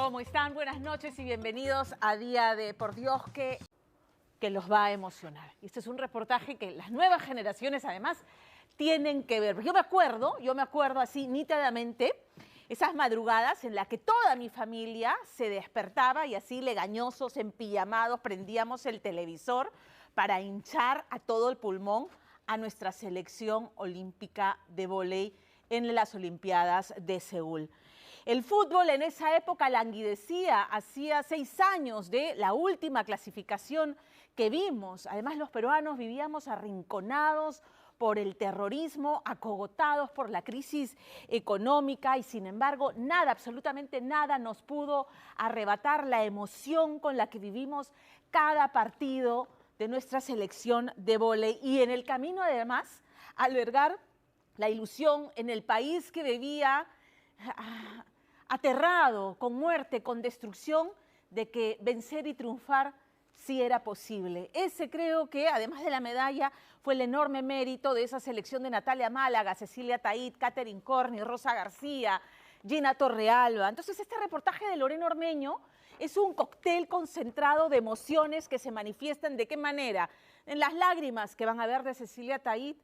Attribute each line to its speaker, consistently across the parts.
Speaker 1: ¿Cómo están? Buenas noches y bienvenidos a Día de Por Dios que los va a emocionar. Y este es un reportaje que las nuevas generaciones además tienen que ver. Yo me acuerdo así nítidamente esas madrugadas en las que toda mi familia se despertaba y así legañosos, empijamados, prendíamos el televisor para hinchar a todo el pulmón a nuestra selección olímpica de vóley en las Olimpiadas de Seúl. El fútbol en esa época languidecía, hacía 6 años de la última clasificación que vimos. Además, los peruanos vivíamos arrinconados por el terrorismo, acogotados por la crisis económica y sin embargo nada, absolutamente nada nos pudo arrebatar la emoción con la que vivimos cada partido de nuestra selección de vóley y en el camino además albergar la ilusión en el país que vivía aterrado, con muerte, con destrucción, de que vencer y triunfar sí era posible. Ese creo que, además de la medalla, fue el enorme mérito de esa selección de Natalia Málaga, Cecilia Tait, Katherine Corny, Rosa García, Gina Torrealba. Entonces, este reportaje de Lorena Ormeño es un cóctel concentrado de emociones que se manifiestan. ¿De qué manera? En las lágrimas que van a ver de Cecilia Tait,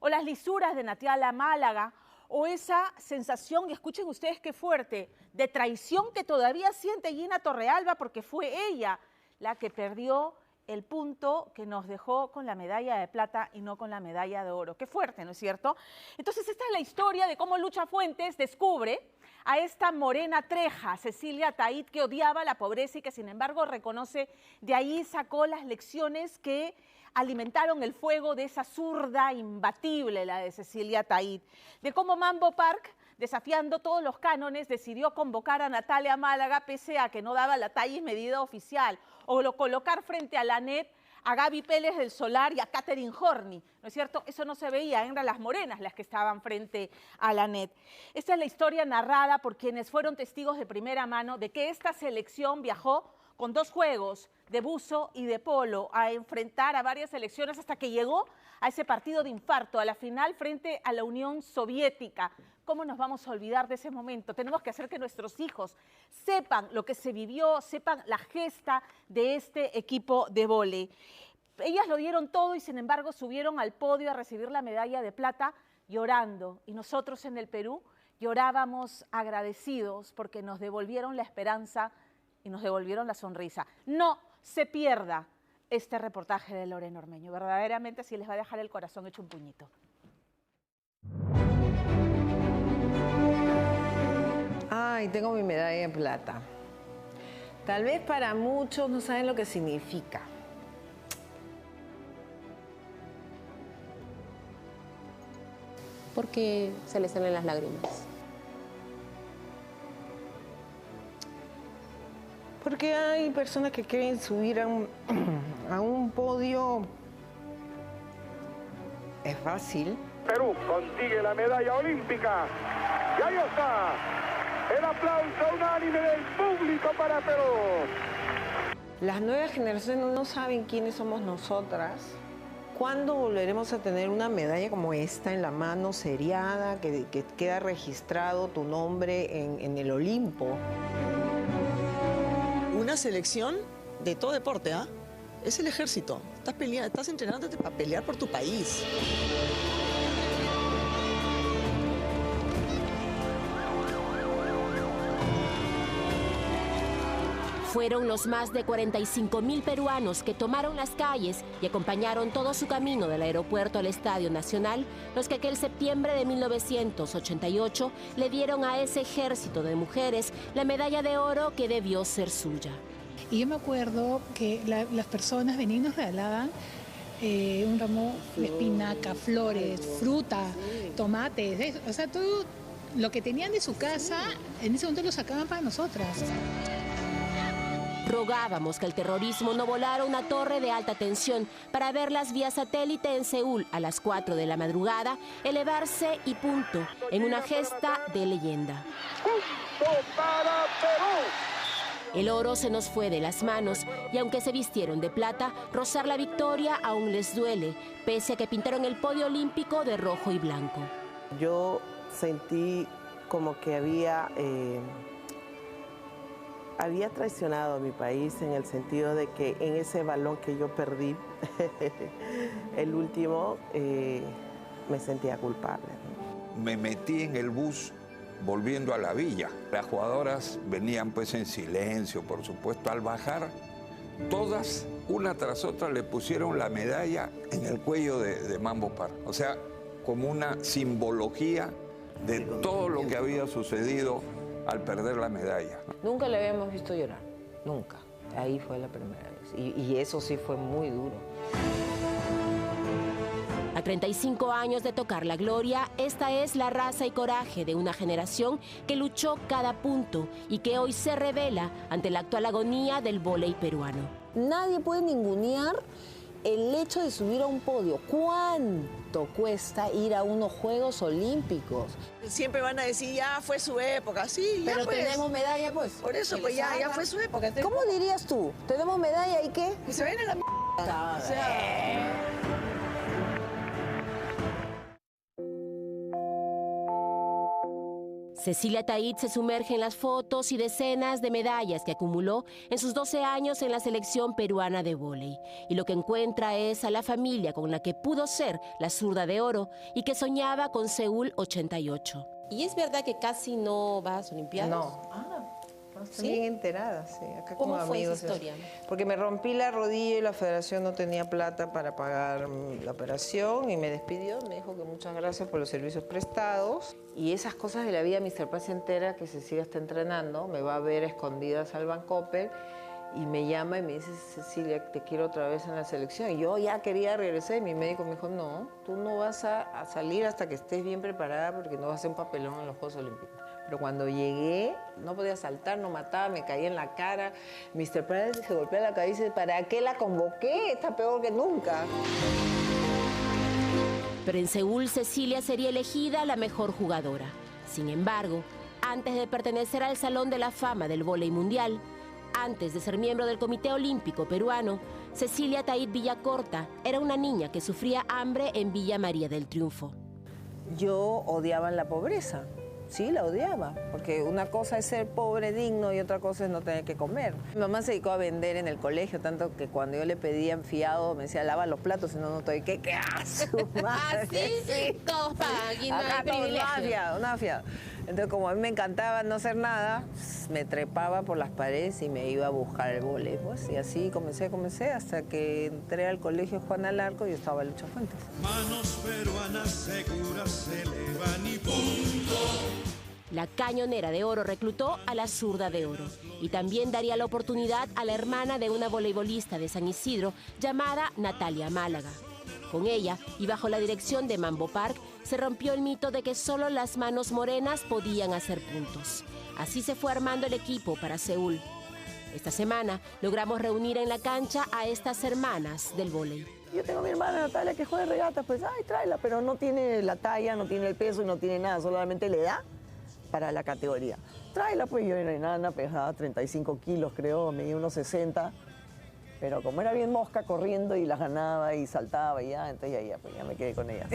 Speaker 1: o las lisuras de Natalia Málaga, o esa sensación, y escuchen ustedes qué fuerte, de traición que todavía siente Gina Torrealba porque fue ella la que perdió el punto que nos dejó con la medalla de plata y no con la medalla de oro. Qué fuerte, ¿no es cierto? Entonces esta es la historia de cómo Lucha Fuentes descubre a esta morena treja, Cecilia Tait, que odiaba la pobreza y que sin embargo reconoce, de ahí sacó las lecciones que alimentaron el fuego de esa zurda imbatible, la de Cecilia Tait, de cómo Mambo Park, desafiando todos los cánones, decidió convocar a Natalia Málaga pese a que no daba la talla y medida oficial, o colocar frente a la net a Gaby Pérez del Solar y a Katherine Corny, ¿no es cierto? Eso no se veía, eran las morenas las que estaban frente a la net. Esta es la historia narrada por quienes fueron testigos de primera mano de que esta selección viajó con 2 juegos de buzo y de polo a enfrentar a varias selecciones hasta que llegó a ese partido de infarto, a la final frente a la Unión Soviética. ¿Cómo nos vamos a olvidar de ese momento? Tenemos que hacer que nuestros hijos sepan lo que se vivió, sepan la gesta de este equipo de vóley. Ellas lo dieron todo y sin embargo subieron al podio a recibir la medalla de plata llorando. Y nosotros en el Perú llorábamos agradecidos porque nos devolvieron la esperanza y nos devolvieron la sonrisa. No se pierda este reportaje de Lorena Ormeño. Verdaderamente sí les va a dejar el corazón hecho un puñito.
Speaker 2: Ay, tengo mi medalla de plata. Tal vez para muchos no saben lo que significa.
Speaker 3: ¿Por qué se le salen las lágrimas?
Speaker 2: Porque hay personas que quieren subir a un podio. Es fácil.
Speaker 4: Perú consigue la medalla olímpica. Y ahí está. El aplauso unánime del público para Perú.
Speaker 2: Las nuevas generaciones no saben quiénes somos nosotras. ¿Cuándo volveremos a tener una medalla como esta en la mano, seriada, que queda registrado tu nombre en el Olimpo?
Speaker 5: Una selección de todo deporte, ¿ah? Es el ejército. Estás entrenándote para pelear por tu país.
Speaker 6: Fueron los más de 45.000 peruanos que tomaron las calles y acompañaron todo su camino del aeropuerto al Estadio Nacional los que aquel septiembre de 1988 le dieron a ese ejército de mujeres la medalla de oro que debió ser suya.
Speaker 7: Y yo me acuerdo que las personas venían y nos regalaban un ramo de espinaca, flores, fruta, tomates, o sea, todo lo que tenían de su casa, en ese momento lo sacaban para nosotras.
Speaker 6: Rogábamos que el terrorismo no volara una torre de alta tensión para verlas vía satélite en Seúl a las 4 de la madrugada, elevarse y punto, en una gesta de leyenda.
Speaker 4: ¡Punto para Perú!
Speaker 6: El oro se nos fue de las manos y aunque se vistieron de plata, rozar la victoria aún les duele, pese a que pintaron el podio olímpico de rojo y blanco.
Speaker 8: Yo sentí como que había había traicionado a mi país en el sentido de que en ese balón que yo perdí, el último, me sentía culpable.
Speaker 9: Me metí en el bus volviendo a la villa. Las jugadoras venían pues en silencio, por supuesto. Al bajar, todas, una tras otra, le pusieron la medalla en el cuello de Mambo Park. O sea, como una simbología de todo lo que había sucedido al perder la medalla.
Speaker 2: Nunca le habíamos visto llorar, nunca. Ahí fue la primera vez. Y eso sí fue muy duro.
Speaker 6: A 35 años de tocar la gloria, esta es la raza y coraje de una generación que luchó cada punto y que hoy se revela ante la actual agonía del vóley peruano.
Speaker 2: Nadie puede ningunear el hecho de subir a un podio. ¿Cuánto cuesta ir a unos Juegos Olímpicos?
Speaker 5: Siempre van a decir, ya fue su época. Sí, ya
Speaker 2: pero
Speaker 5: pues.
Speaker 2: tenemos medalla, pues.
Speaker 5: Por eso, pues ya fue su época.
Speaker 2: ¿Cómo dirías tú? ¿Tenemos medalla y qué?
Speaker 5: Y se ven en la mierda. O sea...
Speaker 6: Cecilia Taid se sumerge en las fotos y decenas de medallas que acumuló en sus 12 años en la selección peruana de vóley. Y lo que encuentra es a la familia con la que pudo ser la zurda de oro y que soñaba con Seúl 88.
Speaker 3: ¿Y es verdad que casi no vas a Olimpiadas?
Speaker 2: No. Estoy bien enterada, sí. Acá
Speaker 3: ¿Cómo
Speaker 2: con
Speaker 3: fue
Speaker 2: amigos,
Speaker 3: esa historia?
Speaker 2: Porque me rompí la rodilla y la federación no tenía plata para pagar la operación y me despidió. Me dijo que muchas gracias por los servicios prestados. Y esas cosas de la vida, Mr. Paz se entera que Cecilia está entrenando, me va a ver escondidas al Vancouver y me llama y me dice, Cecilia, te quiero otra vez en la selección. Y yo ya quería regresar y mi médico me dijo, no, tú no vas a salir hasta que estés bien preparada porque no vas a hacer un papelón en los Juegos Olímpicos. Pero cuando llegué, no podía saltar, no mataba, me caía en la cara. Mr. Paz se golpea la cabeza y dice, ¿para qué la convoqué? Está peor que nunca.
Speaker 6: Pero en Seúl, Cecilia sería elegida la mejor jugadora. Sin embargo, antes de pertenecer al Salón de la Fama del Vóley Mundial, antes de ser miembro del Comité Olímpico Peruano, Cecilia Taid Villacorta era una niña que sufría hambre en Villa María del Triunfo.
Speaker 2: Yo odiaba la pobreza. Sí, la odiaba, porque una cosa es ser pobre, digno, y otra cosa es no tener que comer. Mi mamá se dedicó a vender en el colegio, tanto que cuando yo le pedía en fiado, me decía, lava los platos, si no, no estoy. ¿Qué haces?
Speaker 3: ¿Ah, sí? Todos pagan, aquí no hay privilegio.
Speaker 2: Nada fiado. Entonces, como a mí me encantaba no hacer nada, me trepaba por las paredes y me iba a buscar el vóley, pues. Y así comencé, hasta que entré al colegio Juan Alarco y estaba Lucha Fuentes.
Speaker 10: Manos peruanas seguras se elevan y punto.
Speaker 6: La cañonera de oro reclutó a la zurda de oro y también daría la oportunidad a la hermana de una voleibolista de San Isidro llamada Natalia Málaga. Con ella y bajo la dirección de Mambo Park se rompió el mito de que solo las manos morenas podían hacer puntos. Así se fue armando el equipo para Seúl. Esta semana logramos reunir en la cancha a estas hermanas del vóley.
Speaker 5: Yo tengo a mi hermana Natalia que juega regatas, pues ay, tráela, pero no tiene la talla, no tiene el peso y no tiene nada, solamente le da para la categoría. Tráela, pues yo era enana, pesaba 35 kilos, creo, medía unos 60. Pero como era bien mosca corriendo y las ganaba y saltaba y ya, entonces ya me quedé con ella.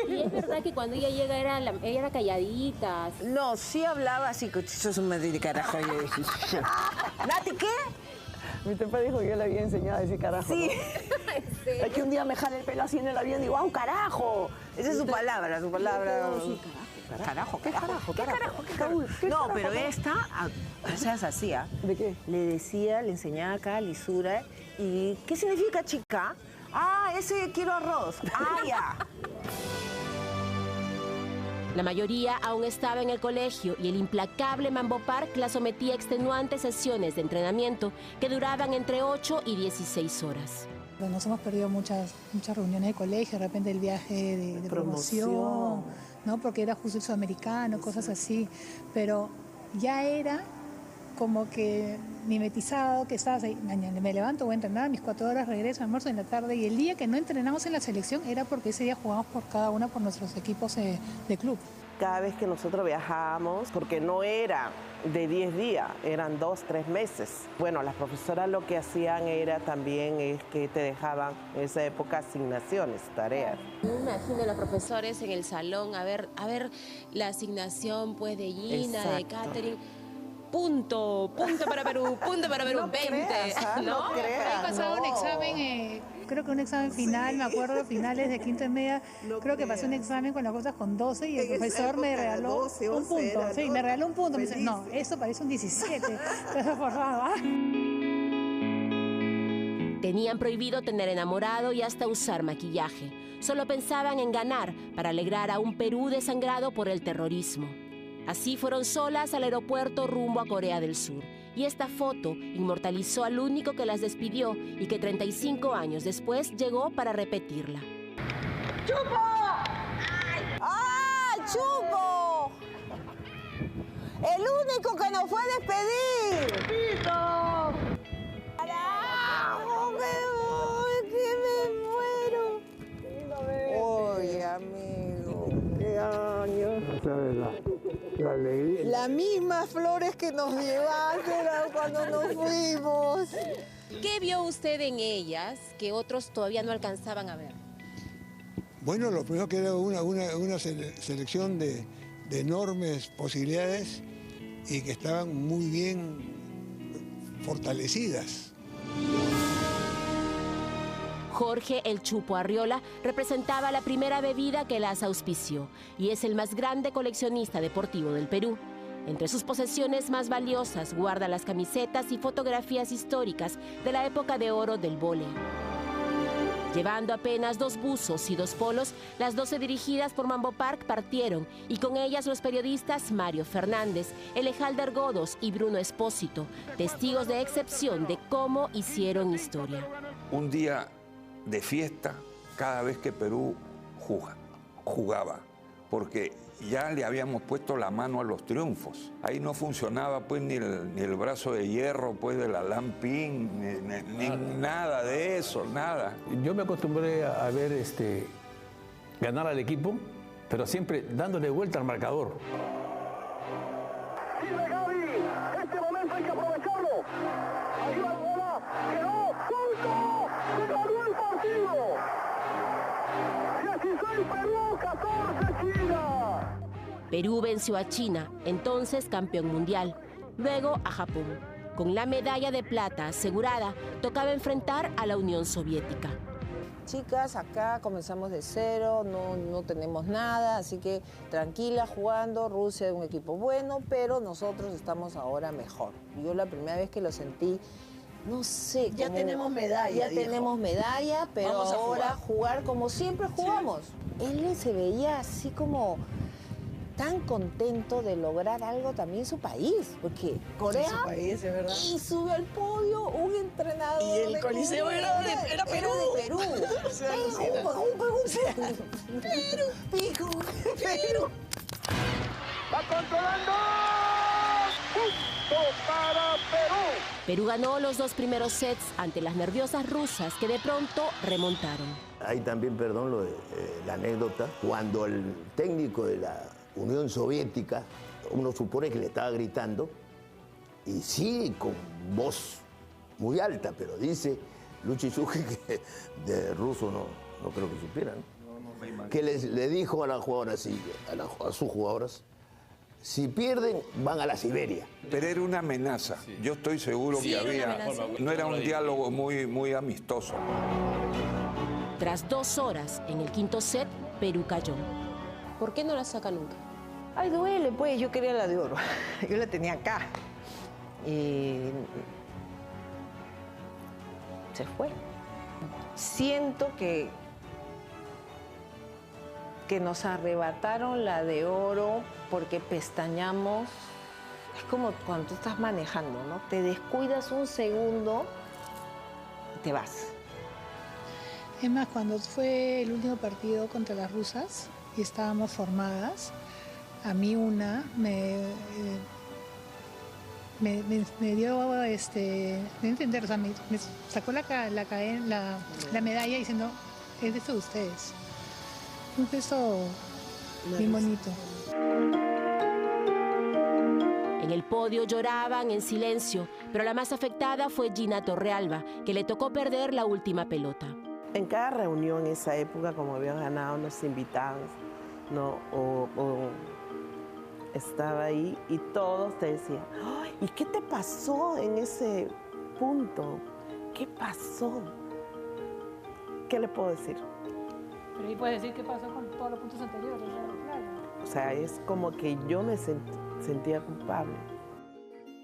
Speaker 3: Y es verdad que cuando ella llega ella era calladita.
Speaker 2: No, sí hablaba así, sos un madre de carajo. Y le dije, ¿Nati qué?
Speaker 5: Mi papá dijo que yo le había enseñado a decir carajo. Sí. ¿No? Es que un día me jale el pelo así en el avión y digo, ¡ah, un carajo!
Speaker 2: Esa es su palabra, su palabra. Carajo, ¿qué carajo? ¿Qué carajo? No, pero esta, o sea, se hacía.
Speaker 5: ¿De qué?
Speaker 2: Le decía, le enseñaba acá lisura. ¿Y qué significa chica? Ah, ese quiero arroz. Ah, ya.
Speaker 6: La mayoría aún estaba en el colegio y el implacable Mambo Park la sometía a extenuantes sesiones de entrenamiento que duraban entre 8 y 16 horas.
Speaker 7: Nos hemos perdido muchas reuniones de colegio, de repente el viaje de promoción, ¿no? Porque era justo el sudamericano, cosas así. Pero ya era como que mimetizado, que estabas ahí, mañana me levanto, voy a entrenar, mis 4 horas regreso, almuerzo en la tarde, y el día que no entrenamos en la selección era porque ese día jugábamos por cada una por nuestros equipos de club.
Speaker 8: Cada vez que nosotros viajábamos, porque no era de 10 días, eran 2, 3 meses. Bueno, las profesoras lo que hacían era también es que te dejaban en esa época asignaciones, tareas.
Speaker 3: Me imagino a los profesores en el salón a ver la asignación pues de Gina, de Catherine.
Speaker 6: punto para Perú, punto para Perú,
Speaker 2: No
Speaker 6: 20.
Speaker 2: creas,
Speaker 6: ¿No?
Speaker 2: no creas.
Speaker 7: He pasado un examen, creo que un examen final, me acuerdo, finales de quinto y media, creo que pasé un examen con las cosas con 12 y el profesor me regaló
Speaker 2: 12,
Speaker 7: un punto.
Speaker 2: era,
Speaker 7: Sí,
Speaker 2: ¿no?
Speaker 7: me regaló un punto. Me dice, no, eso parece un 17. Entonces, por favor.
Speaker 6: Tenían prohibido tener enamorado y hasta usar maquillaje. Solo pensaban en ganar para alegrar a un Perú desangrado por el terrorismo. Así fueron solas al aeropuerto rumbo a Corea del Sur. Y esta foto inmortalizó al único que las despidió y que 35 años después llegó para repetirla.
Speaker 2: ¡Chupo! ¡Ay, Chupo! El único que nos fue a despedir. ¡Pito! ¡Carajo! ¡Que me muero! Oye, amigo, qué año.
Speaker 11: No sabes la alegría.
Speaker 2: Las mismas flores que nos llevaste cuando nos fuimos.
Speaker 6: ¿Qué vio usted en ellas que otros todavía no alcanzaban a ver?
Speaker 11: Bueno, lo primero que era una selección de enormes posibilidades y que estaban muy bien fortalecidas.
Speaker 6: Jorge El Chupo Arriola representaba la primera bebida que las auspició y es el más grande coleccionista deportivo del Perú. Entre sus posesiones más valiosas guarda las camisetas y fotografías históricas de la época de oro del vóley. Llevando apenas 2 buzos y 2 polos, las 12 dirigidas por Mambo Park partieron y con ellas los periodistas Mario Fernández, Elejalder Godos y Bruno Espósito, testigos de excepción de cómo hicieron historia.
Speaker 9: Un día de fiesta cada vez que Perú jugaba, porque ya le habíamos puesto la mano a los triunfos. Ahí no funcionaba pues ni el brazo de hierro pues del Alain Pin, ni nada de eso, nada.
Speaker 12: Yo me acostumbré a ver ganar al equipo, pero siempre dándole vuelta al marcador.
Speaker 4: Sigue Gaby, este momento hay que aprovecharlo. Ahí va el bola, quedó, punto, se ganó el partido. 16 Perú, 14 China.
Speaker 6: Perú venció a China, entonces campeón mundial, luego a Japón. Con la medalla de plata asegurada, tocaba enfrentar a la Unión Soviética.
Speaker 2: Chicas, acá comenzamos de cero, no tenemos nada, así que tranquila jugando. Rusia es un equipo bueno, pero nosotros estamos ahora mejor. Yo la primera vez que lo sentí, no sé.
Speaker 5: Ya tenemos medalla,
Speaker 2: Ya tenemos medalla, pero
Speaker 5: Vamos a
Speaker 2: ahora jugar como siempre jugamos. Él se veía así como tan contento de lograr algo también en su país, porque Corea
Speaker 5: su país, es verdad.
Speaker 2: y sube al podio un entrenador.
Speaker 5: Y el
Speaker 2: de
Speaker 5: Coliseo
Speaker 2: Corea,
Speaker 5: era Perú.
Speaker 2: de Perú.
Speaker 5: Se alucina.
Speaker 2: Perú.
Speaker 4: Va controlando. Punto para Perú.
Speaker 6: Perú ganó los 2 primeros sets ante las nerviosas rusas que de pronto remontaron.
Speaker 13: Hay también, perdón, la anécdota, cuando el técnico de la Unión Soviética, uno supone que le estaba gritando, y sí, con voz muy alta, pero dice Luchisuji que de ruso no creo que supieran, que le dijo a las jugadoras, a sus jugadoras, si pierden, van a la Siberia.
Speaker 9: Pero era una amenaza. Yo estoy seguro que había. No era un diálogo muy amistoso.
Speaker 6: Tras 2 horas en el quinto set, Perú cayó.
Speaker 3: ¿Por qué no la saca nunca?
Speaker 2: Ay, duele, pues. Yo quería la de oro. Yo la tenía acá. Y se fue. Siento que nos arrebataron la de oro porque pestañamos. Es como cuando tú estás manejando, ¿no? Te descuidas un segundo y te vas.
Speaker 7: Es más, cuando fue el último partido contra las rusas y estábamos formadas, a mí una me dio, me entender, o sea, me sacó la medalla diciendo, es de ustedes. Un gesto bien bonito.
Speaker 6: En el podio lloraban en silencio, pero la más afectada fue Gina Torrealba, que le tocó perder la última pelota.
Speaker 8: En cada reunión en esa época, como habían ganado, nos invitaban, ¿no? estaba ahí y todos te decían, "Ay, ¿y qué te pasó en ese punto? ¿Qué pasó?". ¿Qué le puedo decir?
Speaker 7: Pero ahí puedes decir qué pasó con todos los puntos anteriores, claro.
Speaker 8: O sea, es como que yo me sentía culpable.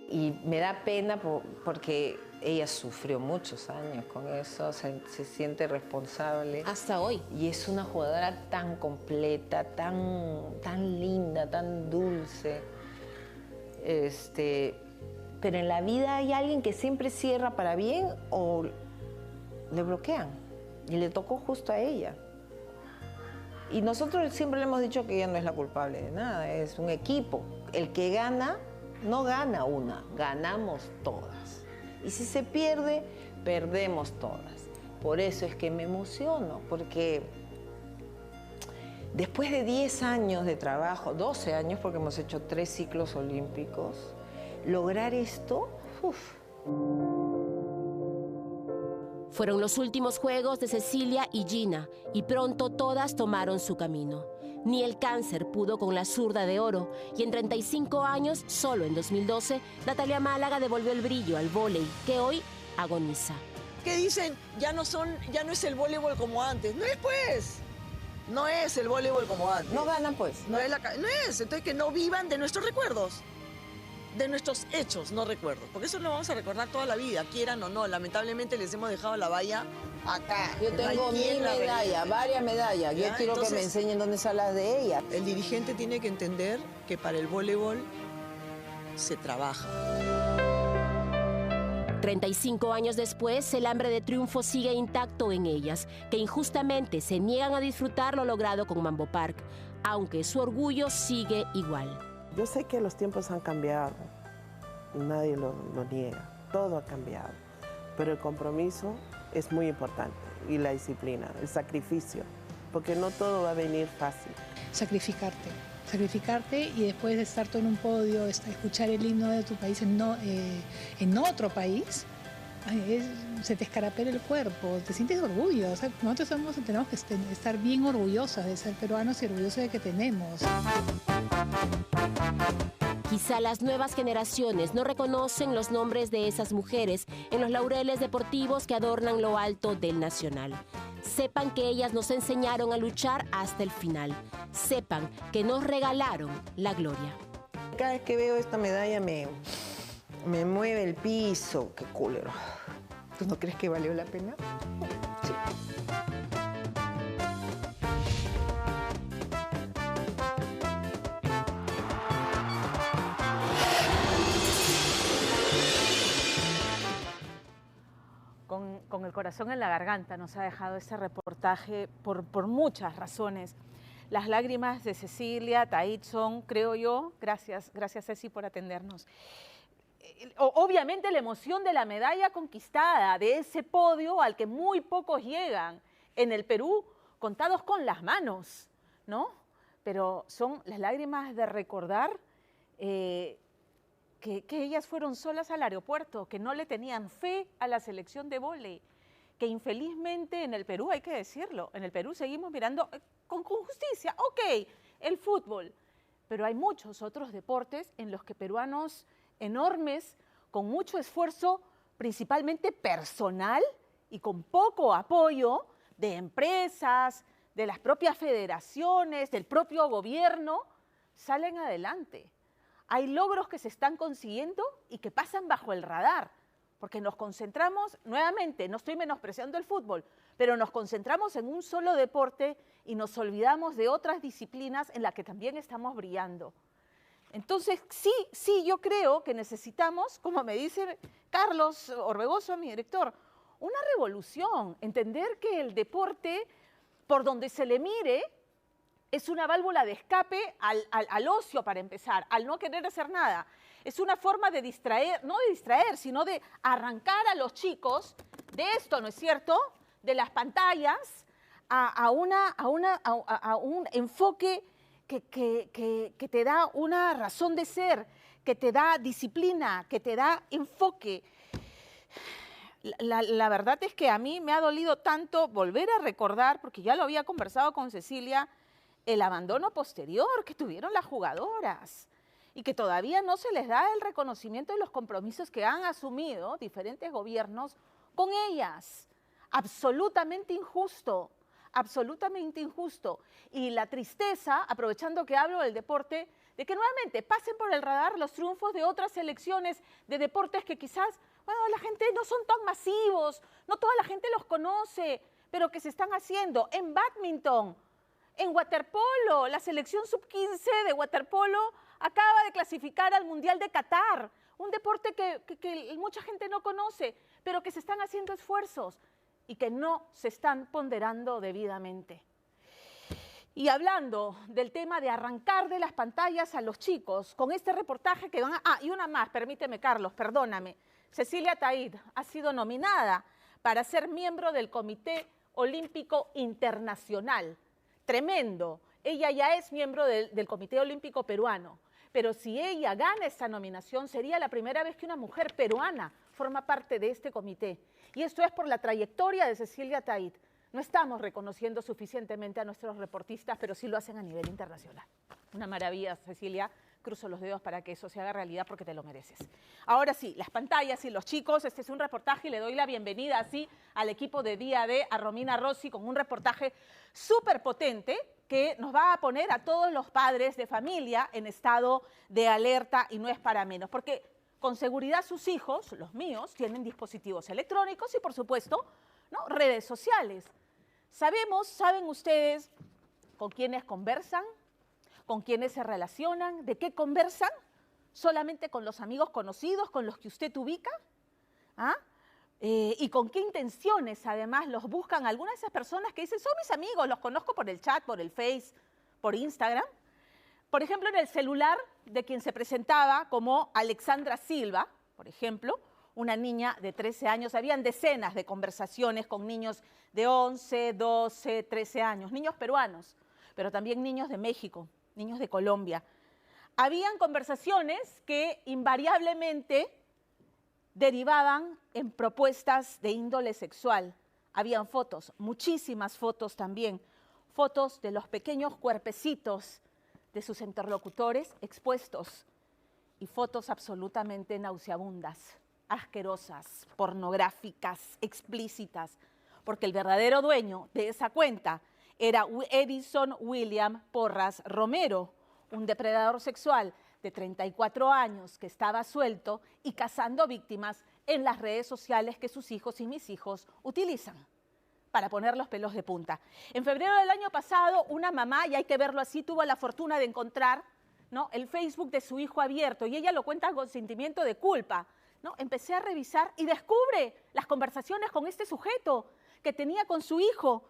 Speaker 2: Y me da pena porque ella sufrió muchos años con eso, se siente responsable.
Speaker 6: Hasta hoy.
Speaker 2: Y es una jugadora tan completa, tan linda, tan dulce. Pero en la vida hay alguien que siempre cierra para bien o le bloquean. Y le tocó justo a ella. Y nosotros siempre le hemos dicho que ella no es la culpable de nada, es un equipo. El que gana, no gana una, ganamos todas. Y si se pierde, perdemos todas. Por eso es que me emociono, porque después de 10 años de trabajo, 12 años, porque hemos hecho 3 ciclos olímpicos, lograr esto,
Speaker 6: Fueron los últimos juegos de Cecilia y Gina, y pronto todas tomaron su camino. Ni el cáncer pudo con la zurda de oro, y en 35 años, solo en 2012, Natalia Málaga devolvió el brillo al vóley, que hoy agoniza.
Speaker 5: ¿Qué dicen? Ya no es el voleibol como antes. No es, pues. No es el voleibol como antes.
Speaker 2: No ganan, pues.
Speaker 5: No es. Entonces, que no vivan de nuestros recuerdos. De nuestros hechos, no recuerdos. Porque eso lo vamos a recordar toda la vida, quieran o no. Lamentablemente les hemos dejado la valla acá.
Speaker 2: Yo tengo mi medalla, varias medallas. Yo quiero que me enseñen dónde están las de ella.
Speaker 5: El dirigente tiene que entender que para el voleibol se trabaja.
Speaker 6: 35 años después, el hambre de triunfo sigue intacto en ellas, que injustamente se niegan a disfrutar lo logrado con Mambo Park, aunque su orgullo sigue igual.
Speaker 8: Yo sé que los tiempos han cambiado, nadie lo niega, todo ha cambiado, pero el compromiso es muy importante y la disciplina, el sacrificio, porque no todo va a venir fácil.
Speaker 7: Sacrificarte y después de estar todo en un podio, escuchar el himno de tu país en otro país, se te escarapela el cuerpo, te sientes orgullo. O sea, nosotros tenemos que estar bien orgullosas de ser peruanos y orgullosos de que tenemos.
Speaker 6: Quizá las nuevas generaciones no reconocen los nombres de esas mujeres en los laureles deportivos que adornan lo alto del Nacional. Sepan que ellas nos enseñaron a luchar hasta el final. Sepan que nos regalaron la gloria.
Speaker 2: Cada vez que veo esta medalla me mueve el piso. Qué culero. ¿Tú no crees que valió la pena? Sí.
Speaker 1: Con el corazón en la garganta nos ha dejado este reportaje por muchas razones. Las lágrimas de Cecilia, Tait son, creo yo, gracias Ceci por atendernos. Obviamente la emoción de la medalla conquistada, de ese podio al que muy pocos llegan en el Perú, contados con las manos, ¿no? Pero son las lágrimas de recordar que ellas fueron solas al aeropuerto, que no le tenían fe a la selección de vóley, que infelizmente en el Perú, hay que decirlo, en el Perú seguimos mirando con justicia, ok, el fútbol, pero hay muchos otros deportes en los que peruanos enormes, con mucho esfuerzo, principalmente personal y con poco apoyo de empresas, de las propias federaciones, del propio gobierno, salen adelante. Hay logros que se están consiguiendo y que pasan bajo el radar, porque nos concentramos, nuevamente, no estoy menospreciando el fútbol, pero nos concentramos en un solo deporte y nos olvidamos de otras disciplinas en las que también estamos brillando. Entonces, sí, yo creo que necesitamos, como me dice Carlos Orbegoso, mi director, una revolución, entender que el deporte, por donde se le mire, es una válvula de escape al ocio, para empezar, al no querer hacer nada. Es una forma de distraer, no de distraer, sino de arrancar a los chicos de esto, ¿no es cierto?, de las pantallas a un enfoque que te da una razón de ser, que te da disciplina, que te da enfoque. La verdad es que a mí me ha dolido tanto volver a recordar, porque ya lo había conversado con Cecilia, el abandono posterior que tuvieron las jugadoras. y que todavía no se les da el reconocimiento de los compromisos que han asumido diferentes gobiernos con ellas. Absolutamente injusto, absolutamente injusto. Y la tristeza, aprovechando que hablo del deporte, de que nuevamente pasen por el radar los triunfos de otras selecciones de deportes que quizás, bueno, la gente no son tan masivos, no toda la gente los conoce, pero que se están haciendo en bádminton, en waterpolo. La selección sub-15 de waterpolo acaba de clasificar al Mundial de Qatar, un deporte que mucha gente no conoce, pero que se están haciendo esfuerzos y que no se están ponderando debidamente. Y hablando del tema de arrancar de las pantallas a los chicos, con este reportaje que van a... Ah, y una más, permíteme, Carlos, perdóname. Cecilia Taid ha sido nominada para ser miembro del Comité Olímpico Internacional. Tremendo. Ella ya es miembro del Comité Olímpico Peruano. Pero si ella gana esta nominación, sería la primera vez que una mujer peruana forma parte de este comité. Y esto es por la trayectoria de Cecilia Taid. No estamos reconociendo suficientemente a nuestros reportistas, pero sí lo hacen a nivel internacional. Una maravilla, Cecilia. Cruzo los dedos para que eso se haga realidad porque te lo mereces. Ahora sí, las pantallas y los chicos. Este es un reportaje y le doy la bienvenida así al equipo de Día D, a Romina Rossi, con un reportaje súper potente que nos va a poner a todos los padres de familia en estado de alerta, y no es para menos, porque con seguridad sus hijos, los míos, tienen dispositivos electrónicos y, por supuesto, ¿no?, redes sociales. Saben ustedes con quiénes conversan, con quiénes se relacionan, de qué conversan, solamente con los amigos conocidos, con los que usted ubica, ¿ah? Y con qué intenciones además los buscan algunas de esas personas que dicen, son mis amigos, los conozco por el chat, por el Face, por Instagram. Por ejemplo, en el celular de quien se presentaba como Alexandra Silva, por ejemplo, una niña de 13 años, habían decenas de conversaciones con niños de 11, 12, 13 años, niños peruanos, pero también niños de México, niños de Colombia. Habían conversaciones que invariablemente derivaban en propuestas de índole sexual. Habían fotos, muchísimas fotos también, fotos de los pequeños cuerpecitos de sus interlocutores expuestos y fotos absolutamente nauseabundas, asquerosas, pornográficas, explícitas, porque el verdadero dueño de esa cuenta era Edison William Porras Romero, un depredador sexual de 34 años que estaba suelto y cazando víctimas en las redes sociales que sus hijos y mis hijos utilizan para poner los pelos de punta. En febrero del año pasado, una mamá, y hay que verlo así, tuvo la fortuna de encontrar, ¿no?, el Facebook de su hijo abierto, y ella lo cuenta con sentimiento de culpa, ¿no? Empecé a revisar y descubre las conversaciones con este sujeto que tenía con su hijo.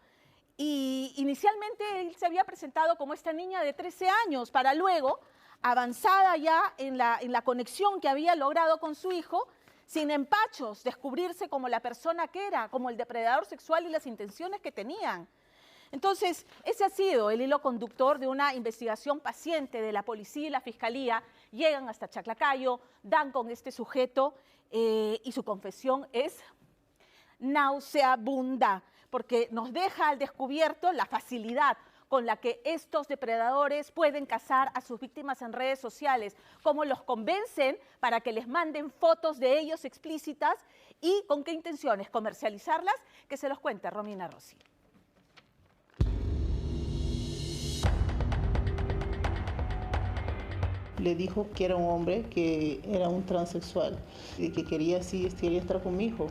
Speaker 1: Y inicialmente él se había presentado como esta niña de 13 años, para luego, avanzada ya en la conexión que había logrado con su hijo, sin empachos, descubrirse como la persona que era, como el depredador sexual y las intenciones que tenían. Entonces, ese ha sido el hilo conductor de una investigación paciente de la policía y la fiscalía. Llegan hasta Chaclacayo, dan con este sujeto y su confesión es nauseabunda, porque nos deja al descubierto la facilidad con la que estos depredadores pueden cazar a sus víctimas en redes sociales, cómo los convencen para que les manden fotos de ellos explícitas y con qué intenciones, comercializarlas, que se los cuente Romina Rossi.
Speaker 14: Le dijo que era un hombre, que era un transexual y que quería estar con mi hijo.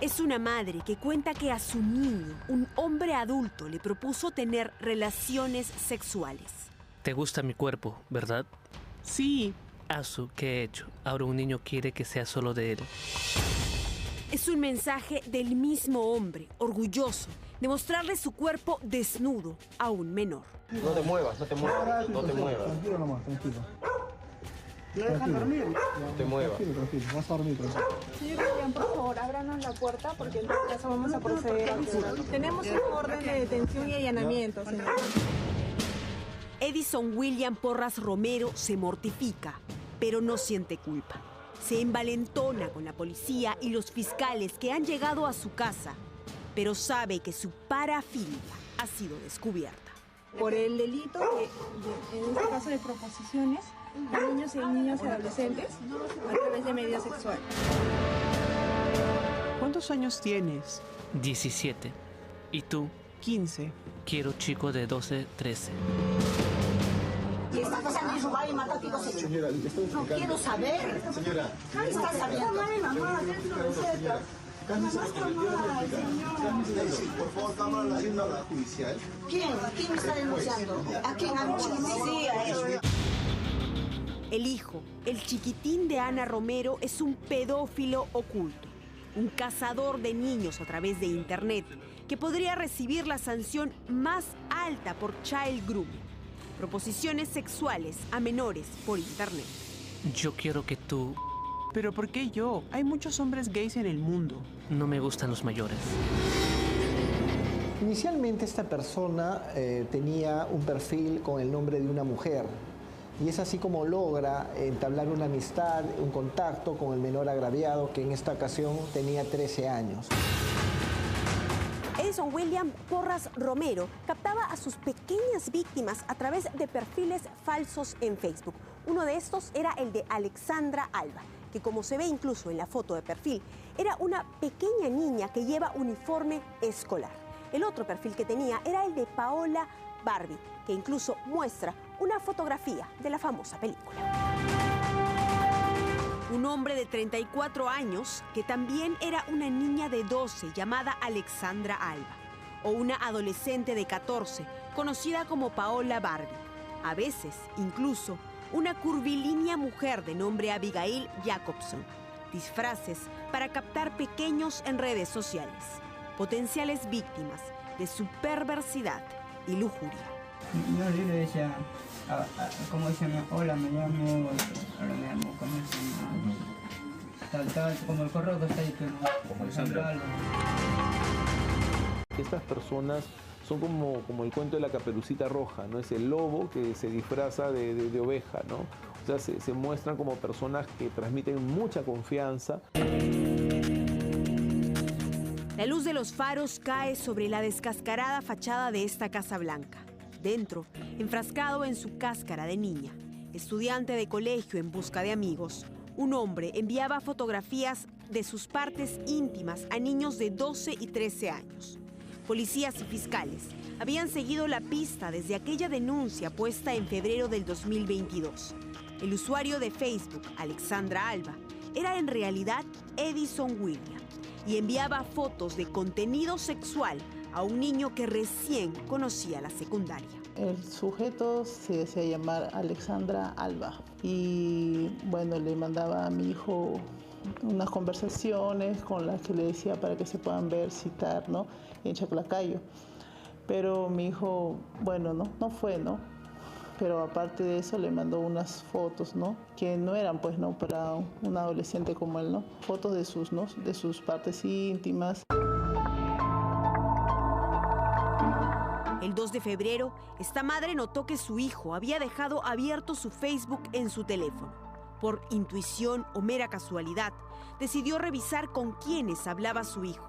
Speaker 15: Es una madre que cuenta que a su niño, un hombre adulto, le propuso tener relaciones sexuales.
Speaker 16: ¿Te gusta mi cuerpo, verdad?
Speaker 14: Sí.
Speaker 16: Azu, ¿qué he hecho? Ahora un niño quiere que sea solo de él.
Speaker 15: Es un mensaje del mismo hombre, orgulloso, de mostrarle su cuerpo desnudo a un menor.
Speaker 17: No te muevas, no te muevas, no te muevas.
Speaker 11: Tranquilo nomás, tranquilo.
Speaker 17: ¿Lo dejan dormir? No te muevas.
Speaker 11: Tranquilo, vas a dormir, tranquilo.
Speaker 18: Señor William, por favor, ábranos la puerta porque en todo caso vamos a proceder. Tenemos un orden de detención y allanamiento, señor.
Speaker 15: Edison William Porras Romero se mortifica, pero no siente culpa. Se envalentona con la policía y los fiscales que han llegado a su casa, pero sabe que su parafilia ha sido descubierta.
Speaker 18: por el delito en este caso de proposiciones a niños y adolescentes a través de medios sexuales.
Speaker 19: ¿Cuántos años tienes?
Speaker 16: 17. ¿Y tú?
Speaker 19: 15.
Speaker 16: Quiero chico de 12, 13.
Speaker 20: ¿Y está pasando en su bar y mata tipos?
Speaker 17: Señora, le estoy explicando.
Speaker 20: No quiero saber.
Speaker 17: Señora.
Speaker 20: ¿Qué está sabiendo?
Speaker 18: Mamá, dentro de receta.
Speaker 17: Cálmese, por favor, cámara haciendo a la judicial.
Speaker 20: ¿Quién me está denunciando? ¿A quién? ¿A mi chiquitín? Sí, a él.
Speaker 15: El hijo, el chiquitín de Ana Romero, es un pedófilo oculto, un cazador de niños a través de internet que podría recibir la sanción más alta por child grooming, proposiciones sexuales a menores por internet.
Speaker 16: Yo quiero que tú...
Speaker 19: ¿Pero por qué yo? Hay muchos hombres gays en el mundo.
Speaker 16: No me gustan los mayores.
Speaker 11: Inicialmente esta persona tenía un perfil con el nombre de una mujer y es así como logra entablar una amistad, un contacto con el menor agraviado que en esta ocasión tenía 13 años.
Speaker 15: Edison William Porras Romero captaba a sus pequeñas víctimas a través de perfiles falsos en Facebook. Uno de estos era el de Alexandra Alba, que como se ve incluso en la foto de perfil, era una pequeña niña que lleva uniforme escolar. El otro perfil que tenía era el de Paola Barbie, que incluso muestra una fotografía de la famosa película. Un hombre de 34 años que también era una niña de 12 llamada Alexandra Alba, o una adolescente de 14 conocida como Paola Barbie. A veces, incluso, una curvilínea mujer de nombre Abigail Jacobson. Disfraces para captar pequeños en redes sociales, potenciales víctimas de su perversidad y lujuria.
Speaker 21: Yo le decía, ¿cómo se llama? Hola, me llamo, ¿cómo se llama? Tal, como el correo que está ahí, como Alexandra.
Speaker 22: Estas personas son como el cuento de la Caperucita Roja, ¿no? Es el lobo que se disfraza de oveja, ¿no? O sea, se muestran como personas que transmiten mucha confianza.
Speaker 15: La luz de los faros cae sobre la descascarada fachada de esta Casa Blanca. Dentro, enfrascado en su cáscara de niña, estudiante de colegio en busca de amigos, un hombre enviaba fotografías de sus partes íntimas a niños de 12 y 13 años. Policías y fiscales habían seguido la pista desde aquella denuncia puesta en febrero del 2022. El usuario de Facebook, Alexandra Alba, era en realidad Edison William y enviaba fotos de contenido sexual a un niño que recién conocía la secundaria.
Speaker 14: El sujeto se hacía llamar Alexandra Alba y bueno, le mandaba a mi hijo unas conversaciones con las que le decía para que se puedan ver, citar, ¿no? En Chaclacayo. Pero mi hijo, bueno, no fue, ¿no? Pero aparte de eso le mandó unas fotos, ¿no? Que no eran, pues, ¿no? Para un adolescente como él, ¿no? Fotos de sus, ¿no? De sus partes íntimas.
Speaker 15: El 2 de febrero, esta madre notó que su hijo había dejado abierto su Facebook en su teléfono. Por intuición o mera casualidad, decidió revisar con quiénes hablaba su hijo.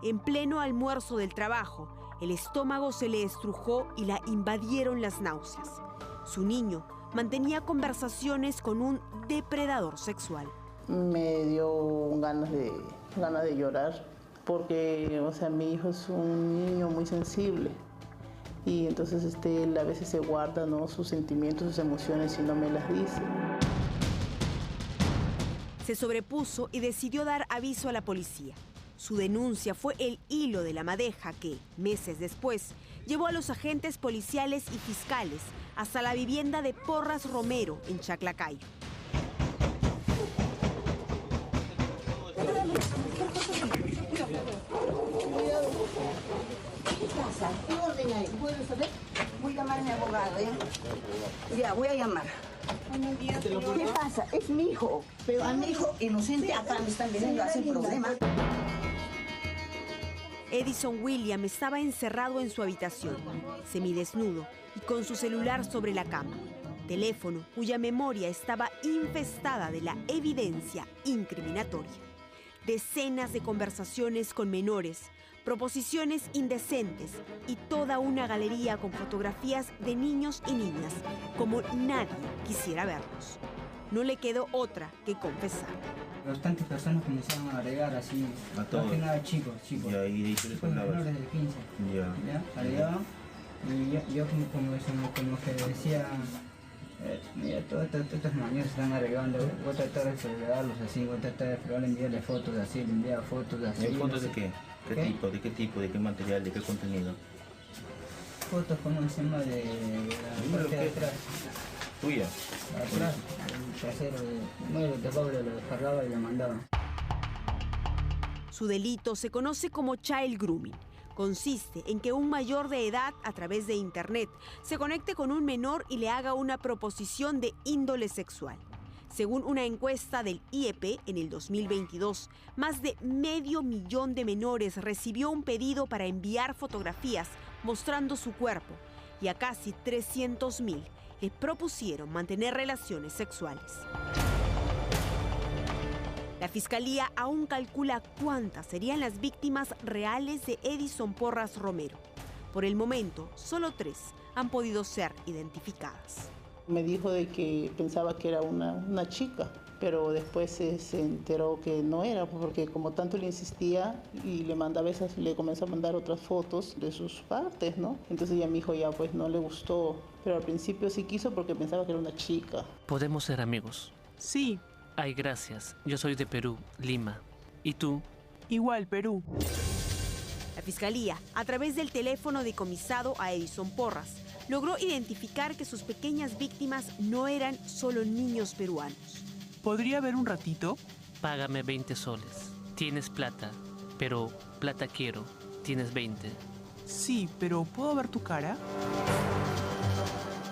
Speaker 15: En pleno almuerzo del trabajo, el estómago se le estrujó y la invadieron las náuseas. Su niño mantenía conversaciones con un depredador sexual.
Speaker 14: Me dio ganas de llorar porque, o sea, mi hijo es un niño muy sensible y entonces él a veces se guarda, ¿no? Sus sentimientos, sus emociones y no me las dice.
Speaker 15: Se sobrepuso y decidió dar aviso a la policía. Su denuncia fue el hilo de la madeja que, meses después, llevó a los agentes policiales y fiscales hasta la vivienda de Porras Romero en Chaclacayo.
Speaker 20: ¿Qué pasa? ¿Qué orden hay? ¿Puedo saber? Voy a llamar a mi abogado, ¿eh? Ya, voy a llamar. ¿Qué pasa? Es mi hijo, pero a mi hijo inocente acá me están viniendo a hacer problemas.
Speaker 15: Edison William estaba encerrado en su habitación, semidesnudo y con su celular sobre la cama. Teléfono cuya memoria estaba infestada de la evidencia incriminatoria. Decenas de conversaciones con menores proposiciones indecentes y toda una galería con fotografías de niños y niñas, como nadie quisiera verlos. No le quedó otra que confesar.
Speaker 21: Bastantes personas comenzaron a agregar así, más que nada chicos.
Speaker 10: Ya, y tú les hablabas.
Speaker 21: Menores de 15. Ya, agregaban. Y yo como que decía, mira, todos estos maños están agregando, voy a tratar de fregarlos así, voy a tratar de fregar, enviarle fotos así, le enviaba fotos así.
Speaker 10: ¿Y fotos de qué? ¿Qué tipo? ¿De qué material? ¿De qué contenido?
Speaker 21: Fotos como encima de la parte de atrás.
Speaker 10: ¿Tuya?
Speaker 21: Atrás, el trasero, de doble lo descargaba y lo mandaba.
Speaker 15: Su delito se conoce como child grooming. Consiste en que un mayor de edad, a través de Internet, se conecte con un menor y le haga una proposición de índole sexual. Según una encuesta del IEP en el 2022, más de 500.000 de menores recibió un pedido para enviar fotografías mostrando su cuerpo y a casi 300.000 le propusieron mantener relaciones sexuales. La Fiscalía aún calcula cuántas serían las víctimas reales de Edison Porras Romero. Por el momento, solo 3 han podido ser identificadas.
Speaker 14: Me dijo de que pensaba que era una chica, pero después se enteró que no era, porque como tanto le insistía y le comenzó a mandar otras fotos de sus partes, ¿no? Entonces ya mi hijo ya pues no le gustó, pero al principio sí quiso porque pensaba que era una chica.
Speaker 16: ¿Podemos ser amigos?
Speaker 19: Sí.
Speaker 16: Ay, gracias. Yo soy de Perú, Lima. ¿Y tú?
Speaker 19: Igual, Perú.
Speaker 15: La Fiscalía, a través del teléfono decomisado a Edison Porras, logró identificar que sus pequeñas víctimas no eran solo niños peruanos.
Speaker 19: ¿Podría haber un ratito?
Speaker 16: Págame 20 soles. Tienes plata, pero plata quiero. Tienes 20.
Speaker 19: Sí, pero ¿puedo ver tu cara?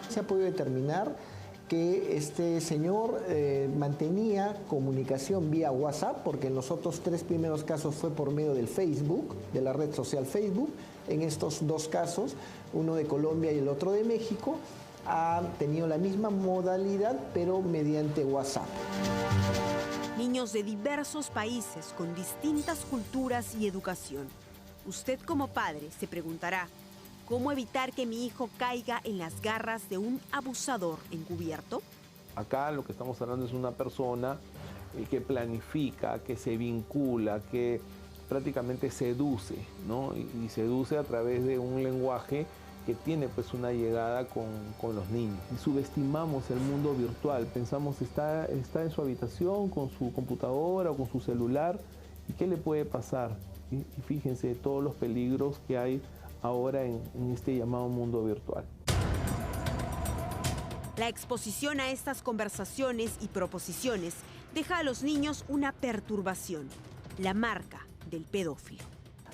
Speaker 11: Se ha podido determinar que este señor mantenía comunicación vía WhatsApp, porque en los otros 3 primeros casos fue por medio del Facebook, de la red social Facebook. En estos 2 casos, uno de Colombia y el otro de México, ha tenido la misma modalidad, pero mediante WhatsApp.
Speaker 15: Niños de diversos países con distintas culturas y educación. Usted como padre se preguntará, ¿cómo evitar que mi hijo caiga en las garras de un abusador encubierto?
Speaker 22: Acá lo que estamos hablando es una persona que planifica, que se vincula, que prácticamente seduce, ¿no? Y seduce a través de un lenguaje que tiene pues una llegada con los niños. Y subestimamos el mundo virtual, pensamos está en su habitación con su computadora o con su celular, ¿y qué le puede pasar? Y fíjense todos los peligros que hay ahora en este llamado mundo virtual.
Speaker 15: La exposición a estas conversaciones y proposiciones deja a los niños una perturbación, la marca del pedófilo.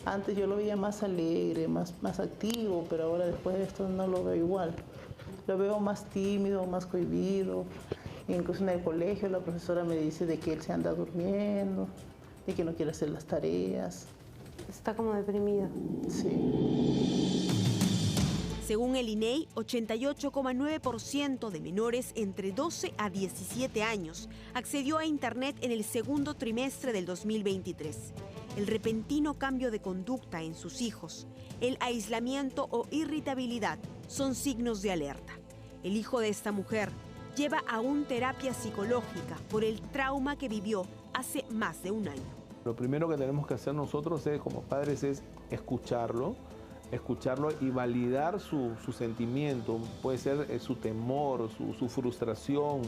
Speaker 14: Antes yo lo veía más alegre, más activo, pero ahora después de esto no lo veo igual. Lo veo más tímido, más cohibido. Incluso en el colegio la profesora me dice de que él se anda durmiendo, de que no quiere hacer las tareas.
Speaker 12: Está como deprimido.
Speaker 14: Sí.
Speaker 15: Según el INEI, 88,9% de menores entre 12 a 17 años accedió a Internet en el segundo trimestre del 2023. El repentino cambio de conducta en sus hijos, el aislamiento o irritabilidad son signos de alerta. El hijo de esta mujer lleva aún terapia psicológica por el trauma que vivió hace más de un año.
Speaker 22: Lo primero que tenemos que hacer nosotros como padres es escucharlo y validar su sentimiento. Puede ser su temor, su frustración,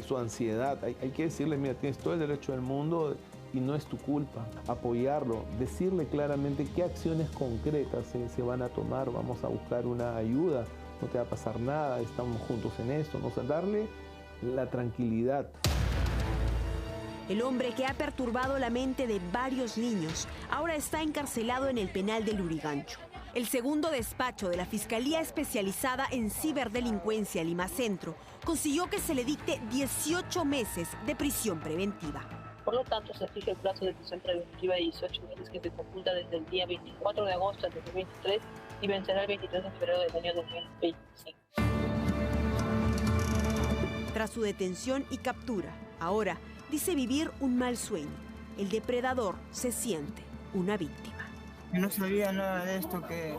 Speaker 22: su ansiedad. Hay que decirle, mira, tienes todo el derecho del mundo y no es tu culpa. Apoyarlo, decirle claramente qué acciones concretas se van a tomar. Vamos a buscar una ayuda, no te va a pasar nada, estamos juntos en esto. ¿No? O sea, darle la tranquilidad.
Speaker 15: El hombre que ha perturbado la mente de varios niños ahora está encarcelado en el penal de Lurigancho. El segundo despacho de la Fiscalía Especializada en Ciberdelincuencia Lima Centro consiguió que se le dicte 18 meses de prisión preventiva.
Speaker 23: Por lo tanto, se fija el plazo de prisión preventiva de 18 meses que se computa desde el día 24 de agosto del 2023 y vencerá el 23 de febrero del año 2025.
Speaker 15: Tras su detención y captura, ahora dice vivir un mal sueño. El depredador se siente una víctima.
Speaker 21: Yo no sabía nada de esto, que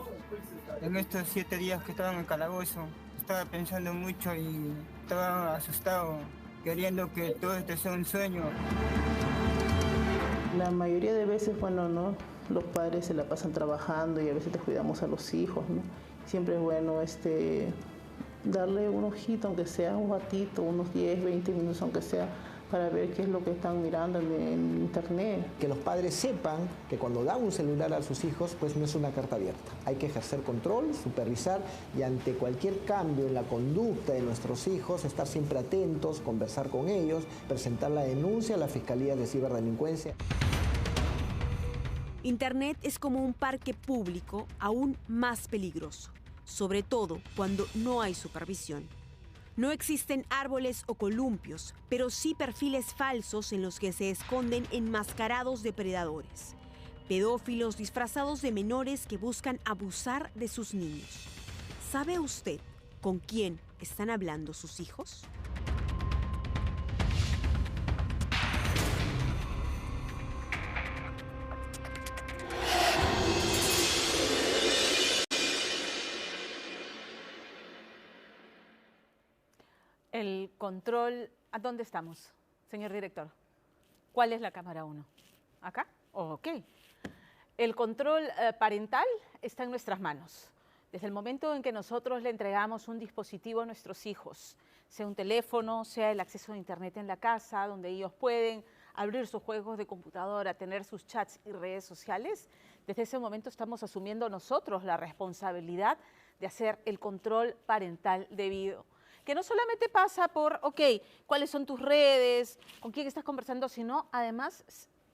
Speaker 21: en estos 7 días que estaba en el calabozo, estaba pensando mucho y estaba asustado, queriendo que todo esto sea un sueño.
Speaker 14: La mayoría de veces, bueno, ¿no? Los padres se la pasan trabajando y a veces descuidamos a los hijos, ¿no? Siempre es bueno darle un ojito, aunque sea un ratito, unos 10, 20 minutos, aunque sea, para ver qué es lo que están mirando en internet.
Speaker 11: Que los padres sepan que cuando dan un celular a sus hijos, pues no es una carta abierta. Hay que ejercer control, supervisar y ante cualquier cambio en la conducta de nuestros hijos, estar siempre atentos, conversar con ellos, presentar la denuncia a la Fiscalía de Ciberdelincuencia.
Speaker 15: Internet es como un parque público aún más peligroso, sobre todo cuando no hay supervisión. No existen árboles o columpios, pero sí perfiles falsos en los que se esconden enmascarados depredadores. Pedófilos disfrazados de menores que buscan abusar de sus niños. ¿Sabe usted con quién están hablando sus hijos?
Speaker 1: El control, ¿a dónde estamos, señor director? ¿Cuál es la cámara 1? ¿Acá? Ok. El control parental está en nuestras manos. Desde el momento en que nosotros le entregamos un dispositivo a nuestros hijos, sea un teléfono, sea el acceso a internet en la casa, donde ellos pueden abrir sus juegos de computadora, tener sus chats y redes sociales, desde ese momento estamos asumiendo nosotros la responsabilidad de hacer el control parental debido. Que no solamente pasa por, ok, cuáles son tus redes, con quién estás conversando, sino además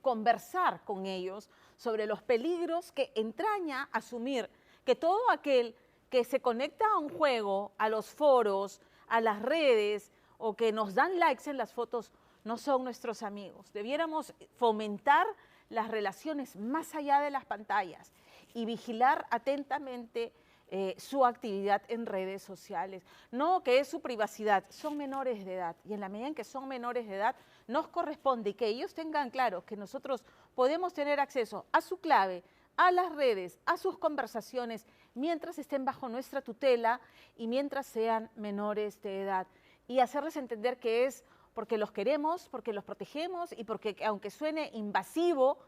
Speaker 1: conversar con ellos sobre los peligros que entraña asumir que todo aquel que se conecta a un juego, a los foros, a las redes o que nos dan likes en las fotos, no son nuestros amigos. Debiéramos fomentar las relaciones más allá de las pantallas y vigilar atentamente su actividad en redes sociales. No, que es su privacidad, son menores de edad y en la medida en que son menores de edad nos corresponde que ellos tengan claro que nosotros podemos tener acceso a su clave, a las redes, a sus conversaciones, mientras estén bajo nuestra tutela y mientras sean menores de edad. Y hacerles entender que es porque los queremos, porque los protegemos y porque aunque suene invasivo,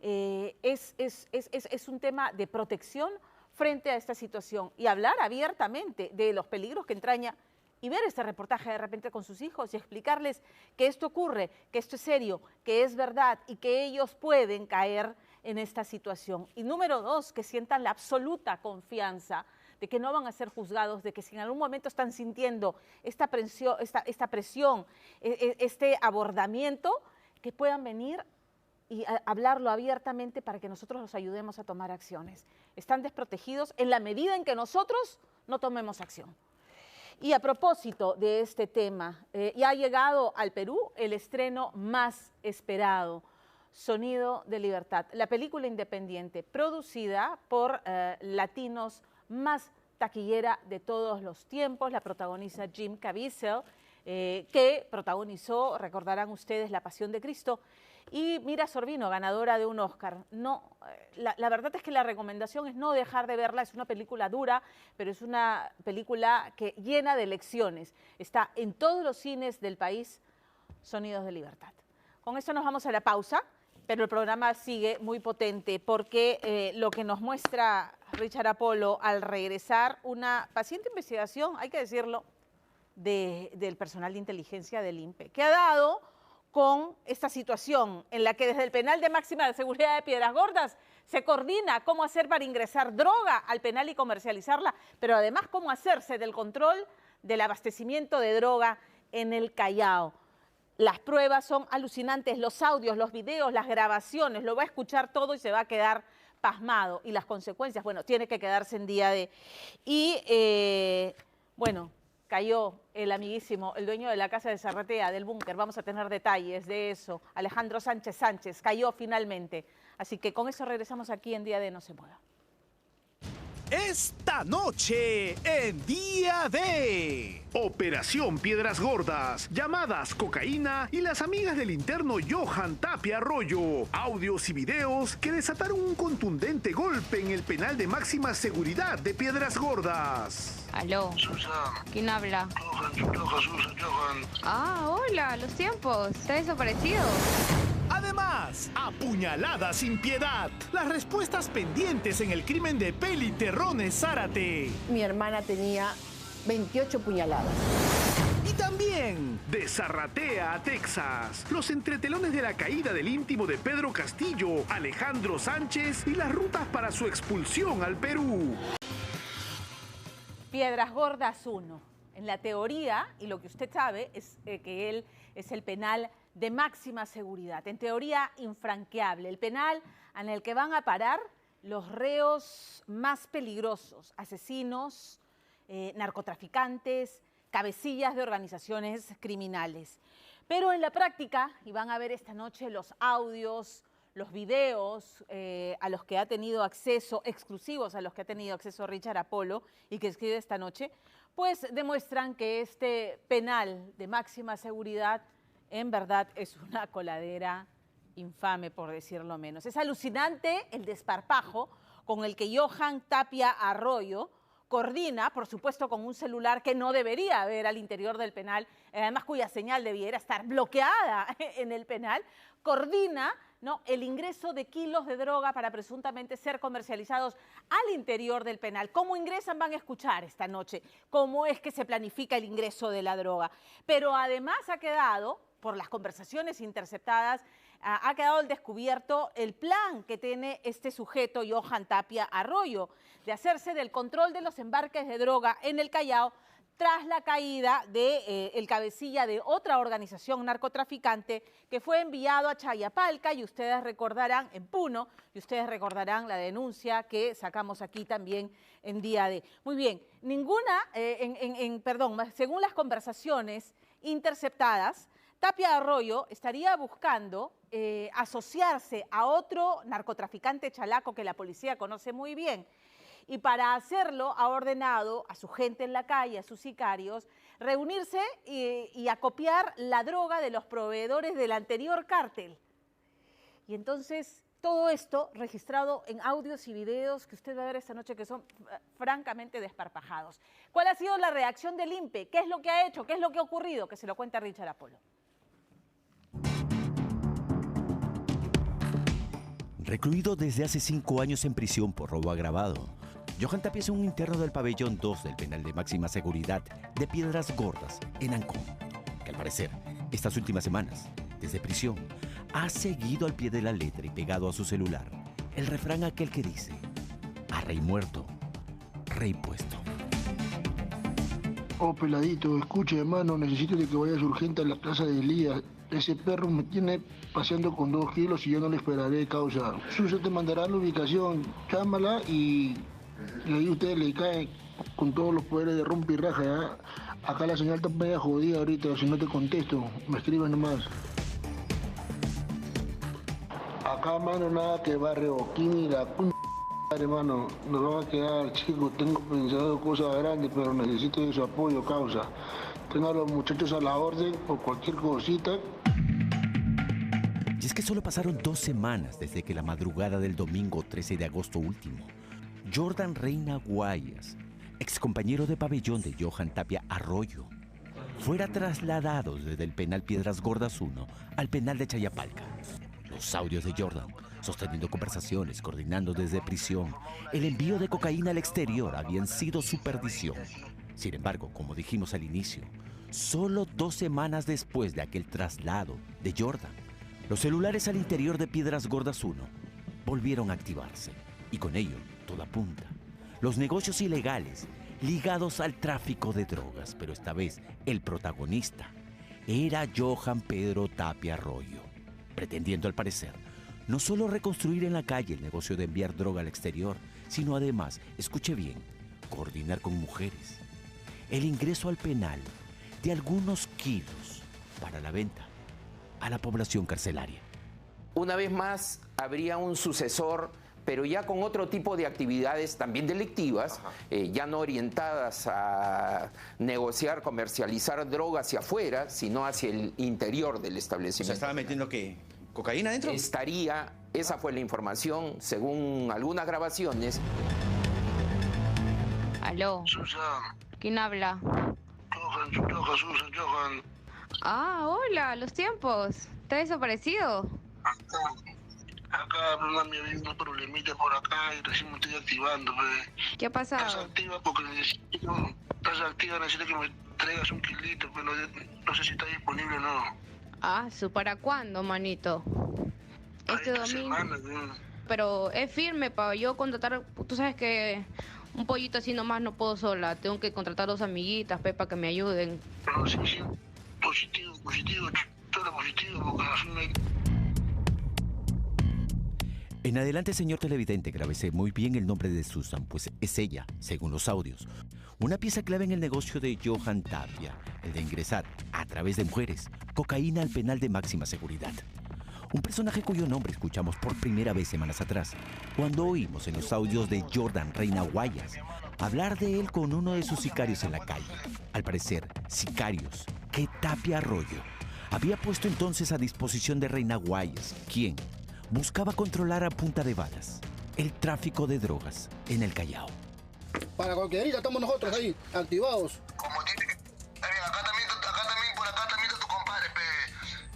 Speaker 1: es un tema de protección frente a esta situación y hablar abiertamente de los peligros que entraña y ver este reportaje de repente con sus hijos y explicarles que esto ocurre, que esto es serio, que es verdad y que ellos pueden caer en esta situación. Y número 2, que sientan la absoluta confianza de que no van a ser juzgados, de que si en algún momento están sintiendo esta presión, este abordamiento, que puedan venir y hablarlo abiertamente para que nosotros los ayudemos a tomar acciones. Están desprotegidos en la medida en que nosotros no tomemos acción. Y a propósito de este tema, ya ha llegado al Perú el estreno más esperado, Sonido de Libertad, la película independiente producida por latinos más taquillera de todos los tiempos. La protagoniza Jim Caviezel, que protagonizó, recordarán ustedes, La Pasión de Cristo, y Mira Sorvino, ganadora de un Oscar. No, la verdad es que la recomendación es no dejar de verla. Es una película dura, pero es una película que llena de lecciones. Está en todos los cines del país, Sonidos de Libertad. Con esto nos vamos a la pausa, pero el programa sigue muy potente porque lo que nos muestra Richard Apolo al regresar, una paciente investigación, hay que decirlo, del personal de inteligencia del INPE, que ha dado con esta situación en la que desde el penal de máxima seguridad de Piedras Gordas se coordina cómo hacer para ingresar droga al penal y comercializarla, pero además cómo hacerse del control del abastecimiento de droga en el Callao. Las pruebas son alucinantes, los audios, los videos, las grabaciones, lo va a escuchar todo y se va a quedar pasmado. Y las consecuencias, bueno, tiene que quedarse en día de... Y, bueno, cayó el amiguísimo, el dueño de la casa de Zarratea, del búnker. Vamos a tener detalles de eso. Alejandro Sánchez Sánchez cayó finalmente. Así que con eso regresamos aquí en Día de No se mueva.
Speaker 4: Esta noche en Día D. Operación Piedras Gordas, llamadas cocaína y las amigas del interno Johan Tapia Arroyo. Audios y videos que desataron un contundente golpe en el penal de máxima seguridad de Piedras Gordas.
Speaker 9: Aló. ¿Quién habla?
Speaker 17: Johan.
Speaker 9: Ah, hola, los tiempos. ¿Está desaparecido?
Speaker 4: Además, apuñalada sin piedad. Las respuestas pendientes en el crimen de Peli Terrones Zárate.
Speaker 13: Mi hermana tenía 28 puñaladas.
Speaker 4: Y también, de Zarratea a Texas, los entretelones de la caída del íntimo de Pedro Castillo, Alejandro Sánchez y las rutas para su expulsión al Perú.
Speaker 1: Piedras Gordas 1. En la teoría, y lo que usted sabe, es que él es el penal de máxima seguridad, en teoría infranqueable, el penal en el que van a parar los reos más peligrosos, asesinos, narcotraficantes, cabecillas de organizaciones criminales. Pero en la práctica, y van a ver esta noche los audios, los videos a los que ha tenido acceso, exclusivos a los que ha tenido acceso Richard Apolo y que escribe esta noche, pues demuestran que este penal de máxima seguridad en verdad es una coladera infame, por decirlo menos. Es alucinante el desparpajo con el que Johan Tapia Arroyo coordina, por supuesto con un celular que no debería haber al interior del penal, además cuya señal debiera estar bloqueada en el penal, coordina, ¿no?, el ingreso de kilos de droga para presuntamente ser comercializados al interior del penal. ¿Cómo ingresan? Van a escuchar esta noche cómo es que se planifica el ingreso de la droga. Pero además ha quedado, por las conversaciones interceptadas, ha quedado al descubierto el plan que tiene este sujeto, Johan Tapia Arroyo, de hacerse del control de los embarques de droga en el Callao tras la caída del cabecilla de otra organización narcotraficante que fue enviado a Chayapalca, y ustedes recordarán, en Puno, y ustedes recordarán la denuncia que sacamos aquí también en Día D. Muy bien, según las conversaciones interceptadas, Tapia Arroyo estaría buscando asociarse a otro narcotraficante chalaco que la policía conoce muy bien. Y para hacerlo ha ordenado a su gente en la calle, a sus sicarios, reunirse y acopiar la droga de los proveedores del anterior cártel. Y entonces todo esto registrado en audios y videos que usted va a ver esta noche que son francamente desparpajados. ¿Cuál ha sido la reacción del INPE? ¿Qué es lo que ha hecho? ¿Qué es lo que ha ocurrido? Que se lo cuenta Richard Apolo.
Speaker 24: Recluido desde hace 5 años en prisión por robo agravado, Johan Tapia es un interno del pabellón 2 del penal de máxima seguridad de Piedras Gordas, en Ancón, que al parecer, estas últimas semanas, desde prisión, ha seguido al pie de la letra y pegado a su celular el refrán aquel que dice: a rey muerto, rey puesto.
Speaker 17: Oh, peladito, escucha, hermano, necesito de que vayas urgente a la casa de Elías. Ese perro me tiene paseando con 2 kilos y yo no le esperaré, causa. Suso te mandará la ubicación, llámala y ahí ustedes le caen con todos los poderes de rompe y raja, ¿ya? Acá la señal está media jodida ahorita, si no te contesto, me escribes nomás. Acá, mano, nada que barrio, Kimi, la hermano, nos vamos a quedar, chicos, tengo pensado cosas grandes, pero necesito de su apoyo, causa. Tengo a los muchachos a la orden por cualquier cosita.
Speaker 24: Y es que solo pasaron 2 semanas desde que la madrugada del domingo 13 de agosto último, Jordan Reina Guayas, excompañero de pabellón de Johan Tapia Arroyo, fuera trasladado desde el penal Piedras Gordas 1 al penal de Chayapalca. Los audios de Jordan, sosteniendo conversaciones, coordinando desde prisión, el envío de cocaína al exterior habían sido su perdición. Sin embargo, como dijimos al inicio, solo 2 semanas después de aquel traslado de Jordan, los celulares al interior de Piedras Gordas 1 volvieron a activarse, y con ello todo apunta. Los negocios ilegales ligados al tráfico de drogas, pero esta vez el protagonista era Johan Pedro Tapia Arroyo, pretendiendo al parecer no solo reconstruir en la calle el negocio de enviar droga al exterior, sino además, escuche bien, coordinar con mujeres el ingreso al penal de algunos kilos para la venta a la población carcelaria.
Speaker 25: Una vez más habría un sucesor
Speaker 3: pero ya con otro tipo de actividades también delictivas, ya no orientadas a negociar, comercializar drogas hacia afuera, sino hacia el interior del establecimiento.
Speaker 5: O sea, ¿estaba metiendo qué? ¿Cocaína adentro?
Speaker 3: Esa fue la información, según algunas grabaciones.
Speaker 9: Aló.
Speaker 17: Susan.
Speaker 9: ¿Quién habla?
Speaker 17: Johan.
Speaker 9: Ah, hola, los tiempos. ¿Está desaparecido?
Speaker 17: Acá, mami, había unos problemitas por acá y recién me estoy activando, pues.
Speaker 9: ¿Qué ha pasado?
Speaker 17: Estás activa porque necesito que me traigas un kilito, pero no sé si está disponible o no.
Speaker 9: Ah, ¿para cuándo, manito? Este domingo.
Speaker 17: Semana,
Speaker 9: Pero es firme para yo contratar. Tú sabes que un pollito así nomás no puedo sola. Tengo que contratar 2 amiguitas, para que me ayuden.
Speaker 17: Pero sí, positivo, todo positivo, porque no hay...
Speaker 24: En adelante, señor televidente, grábese muy bien el nombre de Susan, pues es ella, según los audios, una pieza clave en el negocio de Johan Tapia, el de ingresar, a través de mujeres, cocaína al penal de máxima seguridad. Un personaje cuyo nombre escuchamos por primera vez semanas atrás, cuando oímos en los audios de Jordan Reina Guayas hablar de él con uno de sus sicarios en la calle. Al parecer, sicarios que Tapia Arroyo había puesto entonces a disposición de Reina Guayas, quien buscaba controlar a punta de balas el tráfico de drogas en el Callao.
Speaker 7: Para cualquier día estamos nosotros ahí, activados.
Speaker 17: Como tiene que... Acá también, por acá también está tu compadre,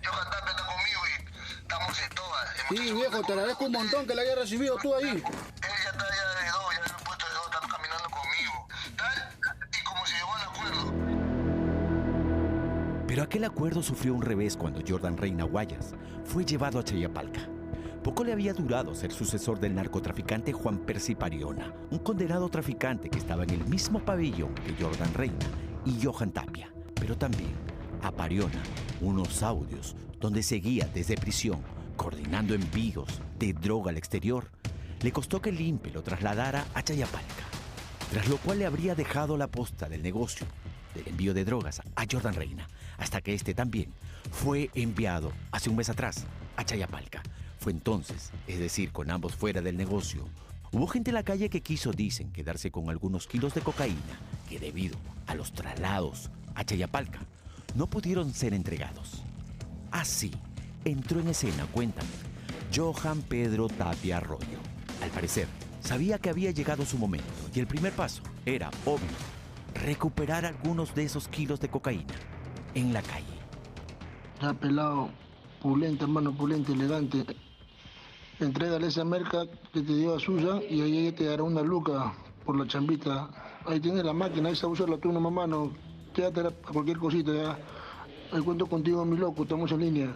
Speaker 17: Johan Tapia está conmigo y estamos en todas.
Speaker 7: Sí, viejo, te agradezco un montón que la hayas recibido tú ahí.
Speaker 17: Él ya está de dos, ya en el puesto de dos, está caminando conmigo. Y como se llegó al acuerdo.
Speaker 24: Pero aquel acuerdo sufrió un revés cuando Jordan Reina Guayas fue llevado a Chayapalca. Poco le había durado ser sucesor del narcotraficante Juan Percy Pariona, un condenado traficante que estaba en el mismo pabellón que Jordan Reina y Johan Tapia, pero también a Pariona unos audios donde seguía desde prisión coordinando envíos de droga al exterior. Le costó que el INPE lo trasladara a Chayapalca, tras lo cual le habría dejado la posta del negocio del envío de drogas a Jordan Reina, hasta que este también fue enviado hace un mes atrás a Chayapalca. Fue entonces, es decir, con ambos fuera del negocio, hubo gente en la calle que quiso, dicen, quedarse con algunos kilos de cocaína que debido a los traslados a Chayapalca no pudieron ser entregados. Así entró en escena, cuéntame, Johan Pedro Tapia Arroyo. Al parecer, sabía que había llegado su momento y el primer paso era, obvio, recuperar algunos de esos kilos de cocaína en la calle.
Speaker 17: Ya pelado, pulente, hermano, pulente, elegante. Entrégale esa merca que te dio a Susan y ahí te dará una luca por la chambita. Ahí tienes la máquina, esa usarla tú nomás, mano. Quédate para cualquier cosita, ya. Ahí cuento contigo, mi loco, estamos en línea.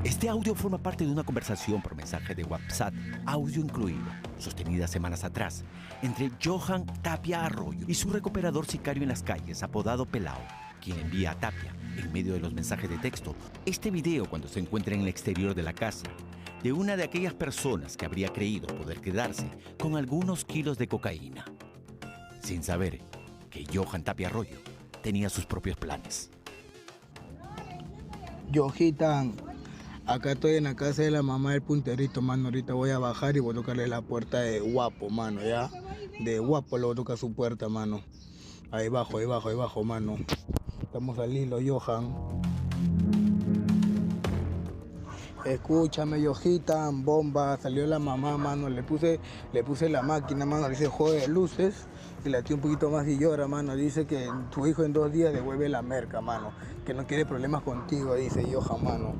Speaker 24: Este audio forma parte de una conversación por mensaje de WhatsApp, audio incluido, sostenida semanas atrás, entre Johan Tapia Arroyo y su recuperador sicario en las calles, apodado Pelao, quien envía a Tapia, en medio de los mensajes de texto, este video cuando se encuentra en el exterior de la casa de una de aquellas personas que habría creído poder quedarse con algunos kilos de cocaína, sin saber que Johan Tapia Arroyo tenía sus propios planes.
Speaker 7: Yojitan, acá estoy en la casa de la mamá del punterito, mano. Ahorita voy a bajar y voy a tocarle la puerta de Guapo, mano, ya. De Guapo le voy a tocar su puerta, mano. Ahí bajo, mano. Estamos al hilo, Johan. Escúchame, Yojitan, bomba. Salió la mamá, mano. Le puse la máquina, mano. Le hice juego de luces. Y la tía un poquito más y llora, mano. Dice que tu hijo en 2 días devuelve la merca, mano. Que no quiere problemas contigo, dice Johan, mano.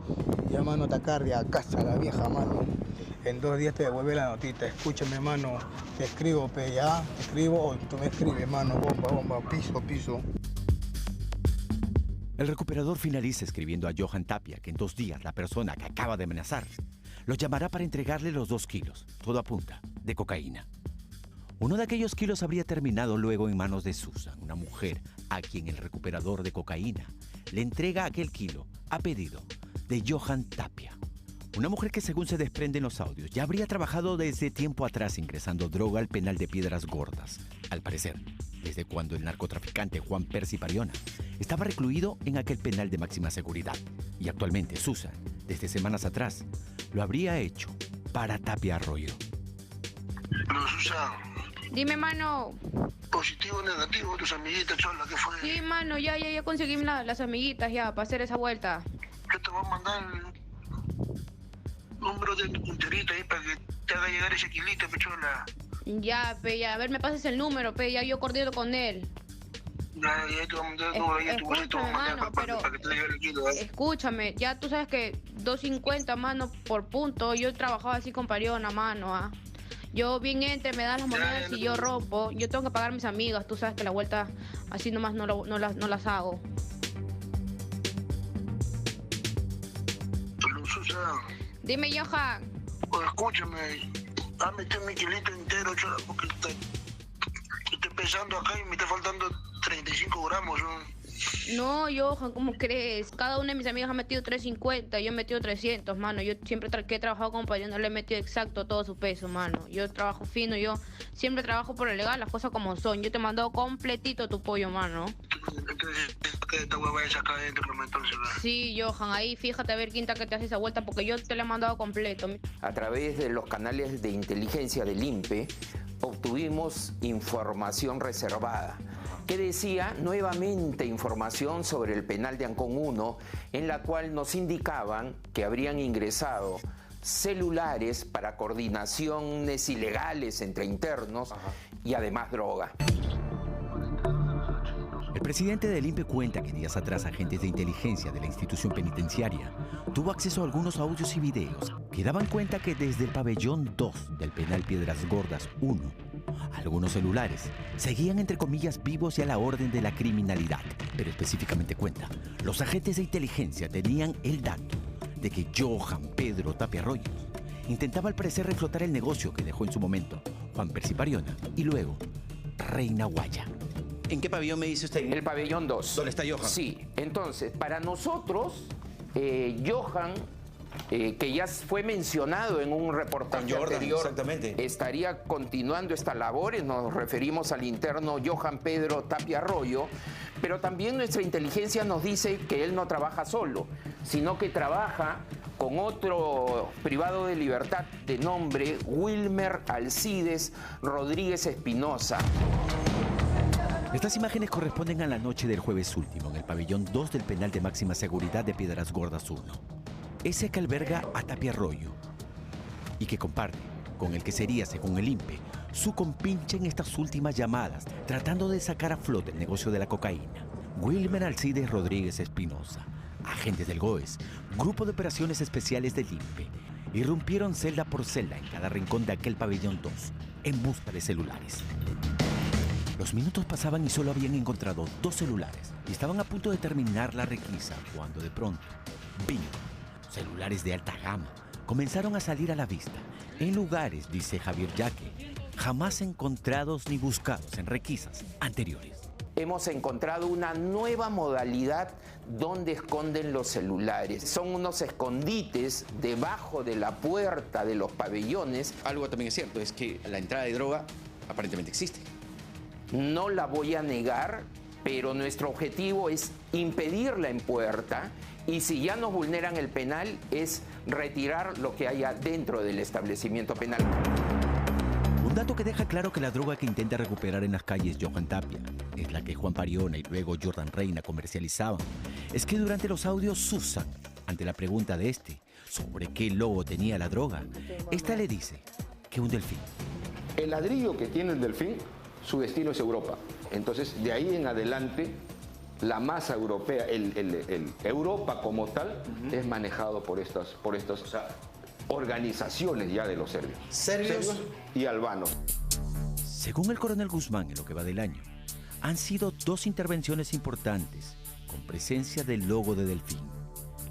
Speaker 7: Ya, mano, tacardia, a casa la vieja, mano. En 2 días te devuelve la notita. Escúchame, mano. Te escribo, pe, ya. Te escribo o tú me escribes, mano. Bomba, piso.
Speaker 24: El recuperador finaliza escribiendo a Johan Tapia que en 2 días la persona que acaba de amenazar lo llamará para entregarle los 2 kilos, todo a punta, de cocaína. Uno de aquellos kilos habría terminado luego en manos de Susan, una mujer a quien el recuperador de cocaína le entrega aquel kilo a pedido de Johan Tapia. Una mujer que, según se desprende en los audios, ya habría trabajado desde tiempo atrás ingresando droga al penal de Piedras Gordas. Al parecer, desde cuando el narcotraficante Juan Percy Pariona estaba recluido en aquel penal de máxima seguridad. Y actualmente Susan, desde semanas atrás, lo habría hecho para Tapia Arroyo.
Speaker 17: Pero Susan,
Speaker 9: Dime, mano.
Speaker 17: positivo o negativo, tus amiguitas, chola, ¿qué fue?
Speaker 9: Sí, mano, ya conseguí las amiguitas ya para hacer esa vuelta.
Speaker 17: Yo te voy a mandar el número de tu punterito ahí para que te haga llegar ese kilito, pechola.
Speaker 9: Ya, pe, ya, a ver, me pases el número, pe, ya yo coordino con él.
Speaker 17: Ya te voy a mandar el número ahí, tu bolsa te voy a mandar
Speaker 9: mano,
Speaker 17: para que te llegue el kilo, ¿eh?
Speaker 9: Escúchame, ya tú sabes que 2.50, mano, por punto. Yo he trabajado así con Pariona, mano, ¿ah? Yo bien entre, me das las monedas y yo rompo. Yo tengo que pagar a mis amigas, tú sabes que la vuelta así nomás no las hago.
Speaker 17: Pero Susan,
Speaker 9: Dime, Johan.
Speaker 17: pues escúchame, dame mi kilito entero, chola, porque estoy pesando acá y me está faltando 35 gramos, ¿no?
Speaker 9: No, Johan, ¿cómo crees? Cada una de mis amigas ha metido 350, yo he metido 300, mano. Yo siempre que he trabajado con Pariona le he metido exacto todo su peso, mano. Yo trabajo fino, yo siempre trabajo por lo legal, las cosas como son. Yo te he mandado completito tu pollo, mano.
Speaker 17: Entonces, esta hueva es acá adentro, entonces, ¿verdad?
Speaker 9: Sí, Johan, ahí fíjate a ver, Quinta, que te hace esa vuelta, porque yo te la he mandado completo.
Speaker 3: A través de los canales de inteligencia del INPE obtuvimos información reservada que decía nuevamente información sobre el penal de Ancón 1, en la cual nos indicaban que habrían ingresado celulares para coordinaciones ilegales entre internos y además droga.
Speaker 24: El presidente del INPE cuenta que días atrás agentes de inteligencia de la institución penitenciaria tuvo acceso a algunos audios y videos que daban cuenta que desde el pabellón 2 del penal Piedras Gordas 1, algunos celulares seguían entre comillas vivos y a la orden de la criminalidad. Pero específicamente cuenta, los agentes de inteligencia tenían el dato de que Johan Pedro Tapia Arroyo intentaba al parecer reflotar el negocio que dejó en su momento Juan Percy Pariona y luego Reina Guaya.
Speaker 5: ¿En qué pabellón me dice usted?
Speaker 3: El pabellón 2.
Speaker 5: ¿Dónde está Johan?
Speaker 3: Sí, entonces, para nosotros, Johan, que ya fue mencionado en un reportaje
Speaker 5: Con Jordan,
Speaker 3: anterior,
Speaker 5: exactamente,
Speaker 3: estaría continuando estas labores. Nos referimos al interno Johan Pedro Tapia Arroyo, pero también nuestra inteligencia nos dice que él no trabaja solo, sino que trabaja con otro privado de libertad de nombre Wilmer Alcides Rodríguez Espinosa.
Speaker 24: Estas imágenes corresponden a la noche del jueves último en el pabellón 2 del penal de máxima seguridad de Piedras Gordas 1. Ese que alberga a Tapia Arroyo y que comparte con el que sería, según el INPE, su compinche en estas últimas llamadas, tratando de sacar a flote el negocio de la cocaína. Wilmer Alcides Rodríguez Espinosa, agentes del GOES, Grupo de Operaciones Especiales del INPE, irrumpieron celda por celda en cada rincón de aquel pabellón 2 en busca de celulares. Los minutos pasaban y solo habían encontrado 2 celulares y estaban a punto de terminar la requisa cuando de pronto, ¡bingo!, celulares de alta gama comenzaron a salir a la vista en lugares, dice Javier Yaque, jamás encontrados ni buscados en requisas anteriores.
Speaker 3: Hemos encontrado una nueva modalidad donde esconden los celulares. Son unos escondites debajo de la puerta de los pabellones.
Speaker 5: Algo también es cierto, es que la entrada de droga aparentemente existe.
Speaker 3: No la voy a negar, pero nuestro objetivo es impedirla en puerta y si ya nos vulneran el penal es retirar lo que haya dentro del establecimiento penal.
Speaker 24: Un dato que deja claro que la droga que intenta recuperar en las calles Johan Tapia es la que Juan Pariona y luego Jordan Reina comercializaban. Es que durante los audios Susan, ante la pregunta de este sobre qué logo tenía la droga, esta le dice que un delfín.
Speaker 2: El ladrillo que tiene el delfín, su destino es Europa. Entonces, de ahí en adelante, la masa europea, Europa como tal, es manejado por estas organizaciones ya de los serbios.
Speaker 5: ¿Serbios?
Speaker 2: Y albanos.
Speaker 24: Según el coronel Guzmán, en lo que va del año, han sido 2 intervenciones importantes con presencia del logo de delfín.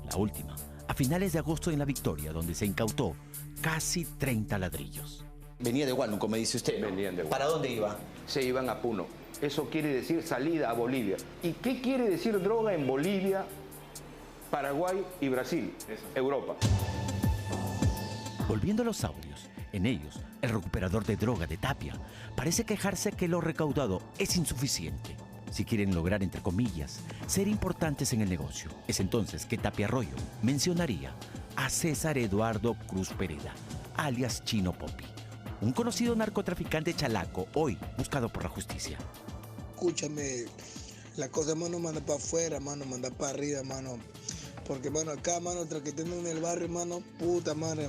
Speaker 24: La última, a finales de agosto en La Victoria, donde se incautó casi 30 ladrillos.
Speaker 5: Venía de Huánuco, me dice usted.
Speaker 2: Venían de Huánuco.
Speaker 5: ¿Para dónde iba?
Speaker 2: Se iban a Puno. Eso quiere decir salida a Bolivia. ¿Y qué quiere decir droga en Bolivia, Paraguay y Brasil? Europa.
Speaker 24: Volviendo a los audios, en ellos, el recuperador de droga de Tapia parece quejarse que lo recaudado es insuficiente. Si quieren lograr, entre comillas, ser importantes en el negocio, es entonces que Tapia Arroyo mencionaría a César Eduardo Cruz Pereda, alias Chino Popi, un conocido narcotraficante chalaco, hoy buscado por la justicia.
Speaker 7: Escúchame, la cosa, mano, manda para afuera, mano, manda para arriba, mano. Porque, mano, acá, mano, traqueteando en el barrio, mano, puta, mano,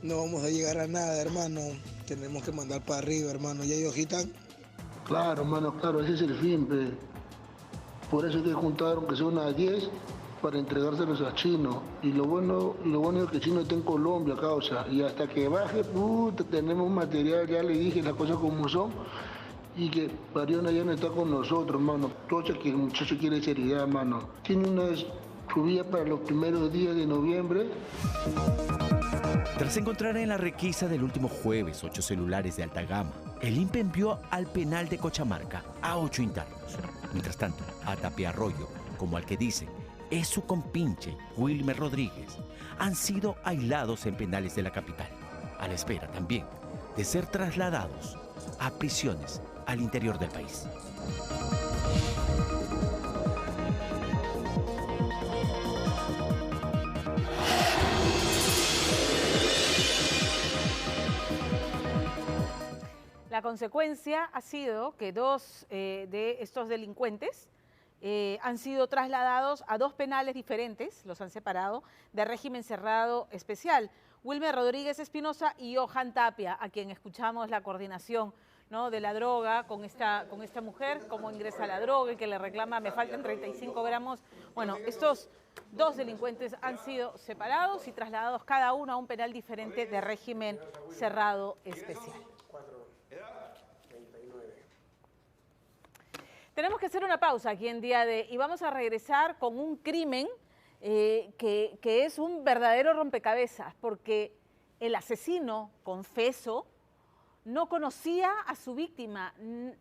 Speaker 7: no vamos a llegar a nada, hermano. Tenemos que mandar para arriba, hermano. ¿Ya ellos están?
Speaker 17: Claro, mano, claro, ese es el fin, pe. Por eso que juntaron que son unas 10 para entregárselos a Chino. Y lo bueno es que Chino está en Colombia, causa. Y hasta que baje, puta, tenemos material, ya le dije las cosas como son. Y que Pariona ya no está con nosotros, mano. Tocha que el muchacho quiere seriedad, mano. Tiene una subida para los primeros días de noviembre.
Speaker 24: Tras encontrar en la requisa del último jueves 8 celulares de alta gama, el INPE envió al penal de Cajamarca a 8 internos. Mientras tanto, a Tapia Arroyo, como al que dicen es su compinche Wilmer Rodríguez, han sido aislados en penales de la capital, a la espera también de ser trasladados a prisiones al interior del país.
Speaker 1: La consecuencia ha sido que dos de estos delincuentes han sido trasladados a 2 penales diferentes, los han separado, de régimen cerrado especial. Wilmer Rodríguez Espinosa y Johan Tapia, a quien escuchamos la coordinación, ¿no?, de la droga con esta mujer, cómo ingresa la droga y que le reclama, me faltan 35 gramos. Bueno, estos 2 delincuentes han sido separados y trasladados cada uno a un penal diferente de régimen cerrado especial. Tenemos que hacer una pausa aquí en Día D y vamos a regresar con un crimen que es un verdadero rompecabezas, porque el asesino, confeso, no conocía a su víctima.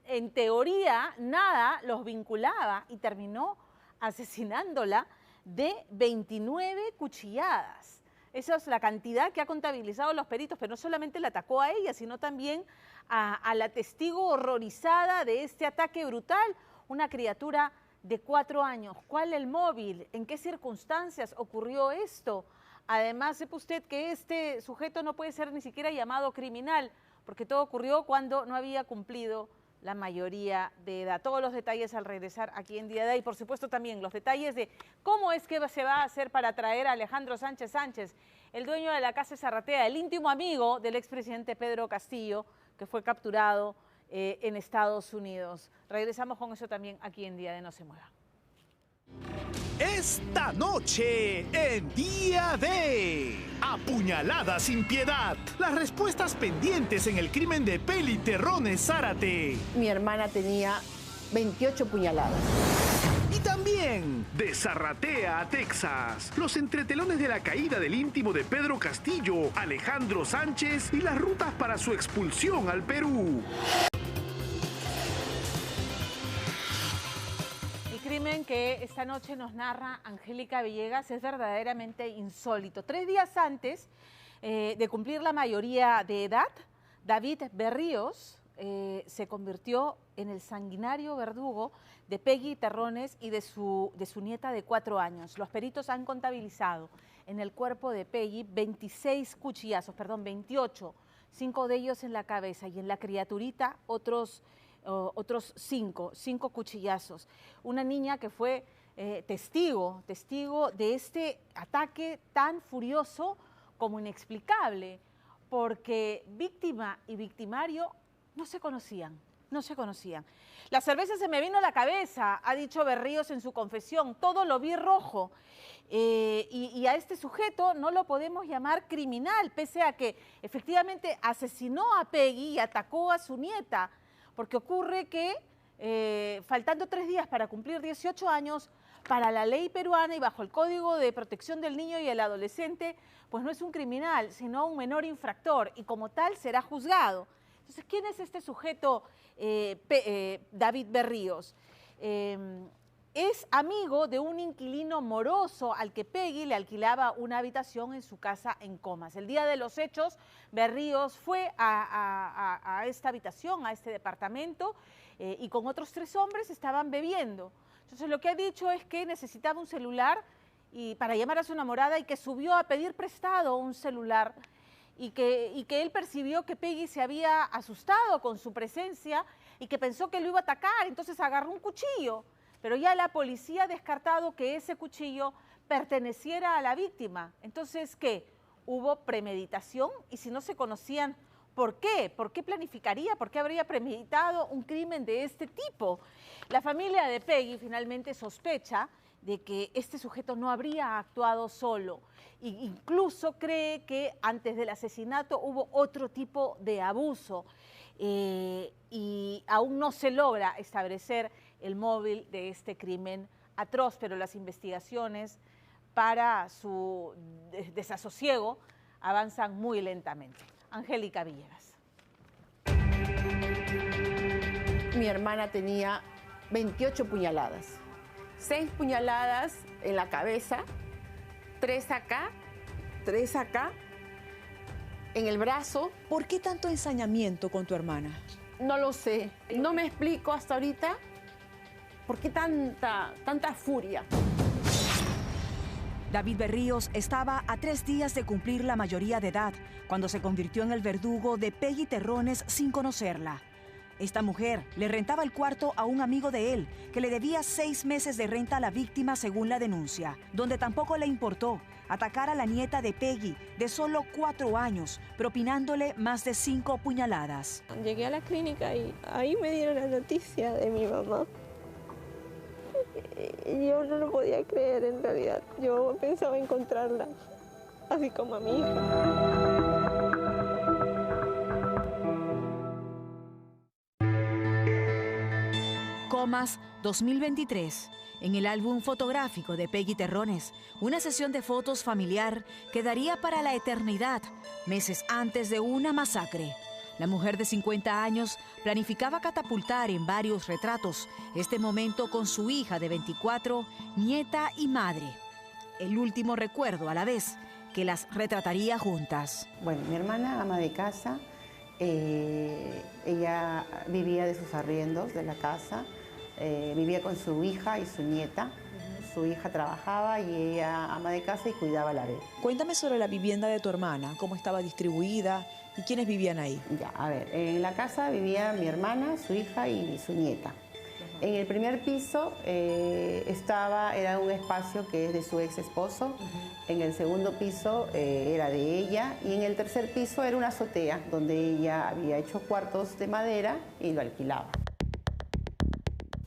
Speaker 1: En teoría, nada los vinculaba y terminó asesinándola de 29 cuchilladas. Esa es la cantidad que ha contabilizado los peritos, pero no solamente la atacó a ella, sino también a la testigo horrorizada de este ataque brutal, una criatura de 4 años. ¿Cuál el móvil? ¿En qué circunstancias ocurrió esto? Además, sepa usted que este sujeto no puede ser ni siquiera llamado criminal, porque todo ocurrió cuando no había cumplido la mayoría de edad. Todos los detalles al regresar aquí en Día D y, por supuesto, también los detalles de cómo es que se va a hacer para traer a Alejandro Sánchez Sánchez, el dueño de la Casa Zarratea, el íntimo amigo del expresidente Pedro Castillo, que fue capturado en Estados Unidos. Regresamos con eso también aquí en Día D. No se mueva.
Speaker 4: Esta noche en Día D, apuñalada sin piedad. Las respuestas pendientes en el crimen de Peli Terrones Zárate.
Speaker 13: Mi hermana tenía 28 puñaladas.
Speaker 4: Y también de Zarratea a Texas, los entretelones de la caída del íntimo de Pedro Castillo, Alejandro Sánchez, y las rutas para su expulsión al Perú.
Speaker 1: El crimen que esta noche nos narra Angélica Villegas es verdaderamente insólito. 3 días antes de cumplir la mayoría de edad, David Berríos se convirtió en el sanguinario verdugo de Peggy Terrones y de su nieta de 4 años. Los peritos han contabilizado en el cuerpo de Peggy 26 cuchillazos, 28, 5 de ellos en la cabeza, y en la criaturita otros 5 cuchillazos. Una niña que fue testigo de este ataque tan furioso como inexplicable, porque víctima y victimario no se conocían. La cerveza se me vino a la cabeza, ha dicho Berríos en su confesión, todo lo vi rojo. Y a este sujeto no lo podemos llamar criminal, pese a que efectivamente asesinó a Peggy y atacó a su nieta, porque ocurre que faltando 3 días para cumplir 18 años, para la ley peruana y bajo el Código de Protección del Niño y el Adolescente, pues no es un criminal, sino un menor infractor, y como tal será juzgado. Entonces, ¿quién es este sujeto, David Berríos? Es amigo de un inquilino moroso al que Peggy le alquilaba una habitación en su casa en Comas. El día de los hechos, Berríos fue a esta habitación, a este departamento, y con otros 3 hombres estaban bebiendo. Entonces, lo que ha dicho es que necesitaba un celular para llamar a su enamorada y que subió a pedir prestado un celular. y que él percibió que Peggy se había asustado con su presencia y que pensó que lo iba a atacar, entonces agarró un cuchillo. Pero ya la policía ha descartado que ese cuchillo perteneciera a la víctima. Entonces, ¿qué? ¿Hubo premeditación? Y si no se conocían, ¿por qué? ¿Por qué planificaría? ¿Por qué habría premeditado un crimen de este tipo? La familia de Peggy finalmente sospecha de que este sujeto no habría actuado solo. E incluso cree que antes del asesinato hubo otro tipo de abuso. Y aún no se logra establecer el móvil de este crimen atroz, pero las investigaciones para su desasosiego avanzan muy lentamente. Angélica Villegas.
Speaker 13: Mi hermana tenía 28 puñaladas, 6 puñaladas en la cabeza, 3 acá, 3 acá, en el brazo.
Speaker 6: ¿Por qué tanto ensañamiento con tu hermana?
Speaker 13: No lo sé, no me explico hasta ahorita por qué tanta furia.
Speaker 15: David Berríos estaba a 3 días de cumplir la mayoría de edad cuando se convirtió en el verdugo de Peggy Terrones sin conocerla. Esta mujer le rentaba el cuarto a un amigo de él que le debía 6 meses de renta a la víctima según la denuncia, donde tampoco le importó atacar a la nieta de Peggy de solo 4 años, propinándole más de 5 puñaladas.
Speaker 12: Llegué a la clínica y ahí me dieron la noticia de mi mamá. Yo no lo podía creer en realidad. Yo pensaba encontrarla, así como a mi hija.
Speaker 15: Comas 2023. En el álbum fotográfico de Peggy Terrones, una sesión de fotos familiar quedaría para la eternidad, meses antes de una masacre. La mujer de 50 años planificaba catapultar en varios retratos este momento con su hija de 24, nieta y madre. El último recuerdo a la vez que las retrataría juntas.
Speaker 8: Bueno, mi hermana, ama de casa, ella vivía de sus arriendos de la casa, vivía con su hija y su nieta. Su hija trabajaba y ella, ama de casa, y cuidaba a la bebé.
Speaker 6: Cuéntame sobre la vivienda de tu hermana, cómo estaba distribuida y quiénes vivían ahí.
Speaker 8: Ya, a ver, en la casa vivía mi hermana, su hija y su nieta. En el primer piso era un espacio que es de su ex esposo. En el segundo piso era de ella y en el tercer piso era una azotea donde ella había hecho cuartos de madera y lo alquilaba.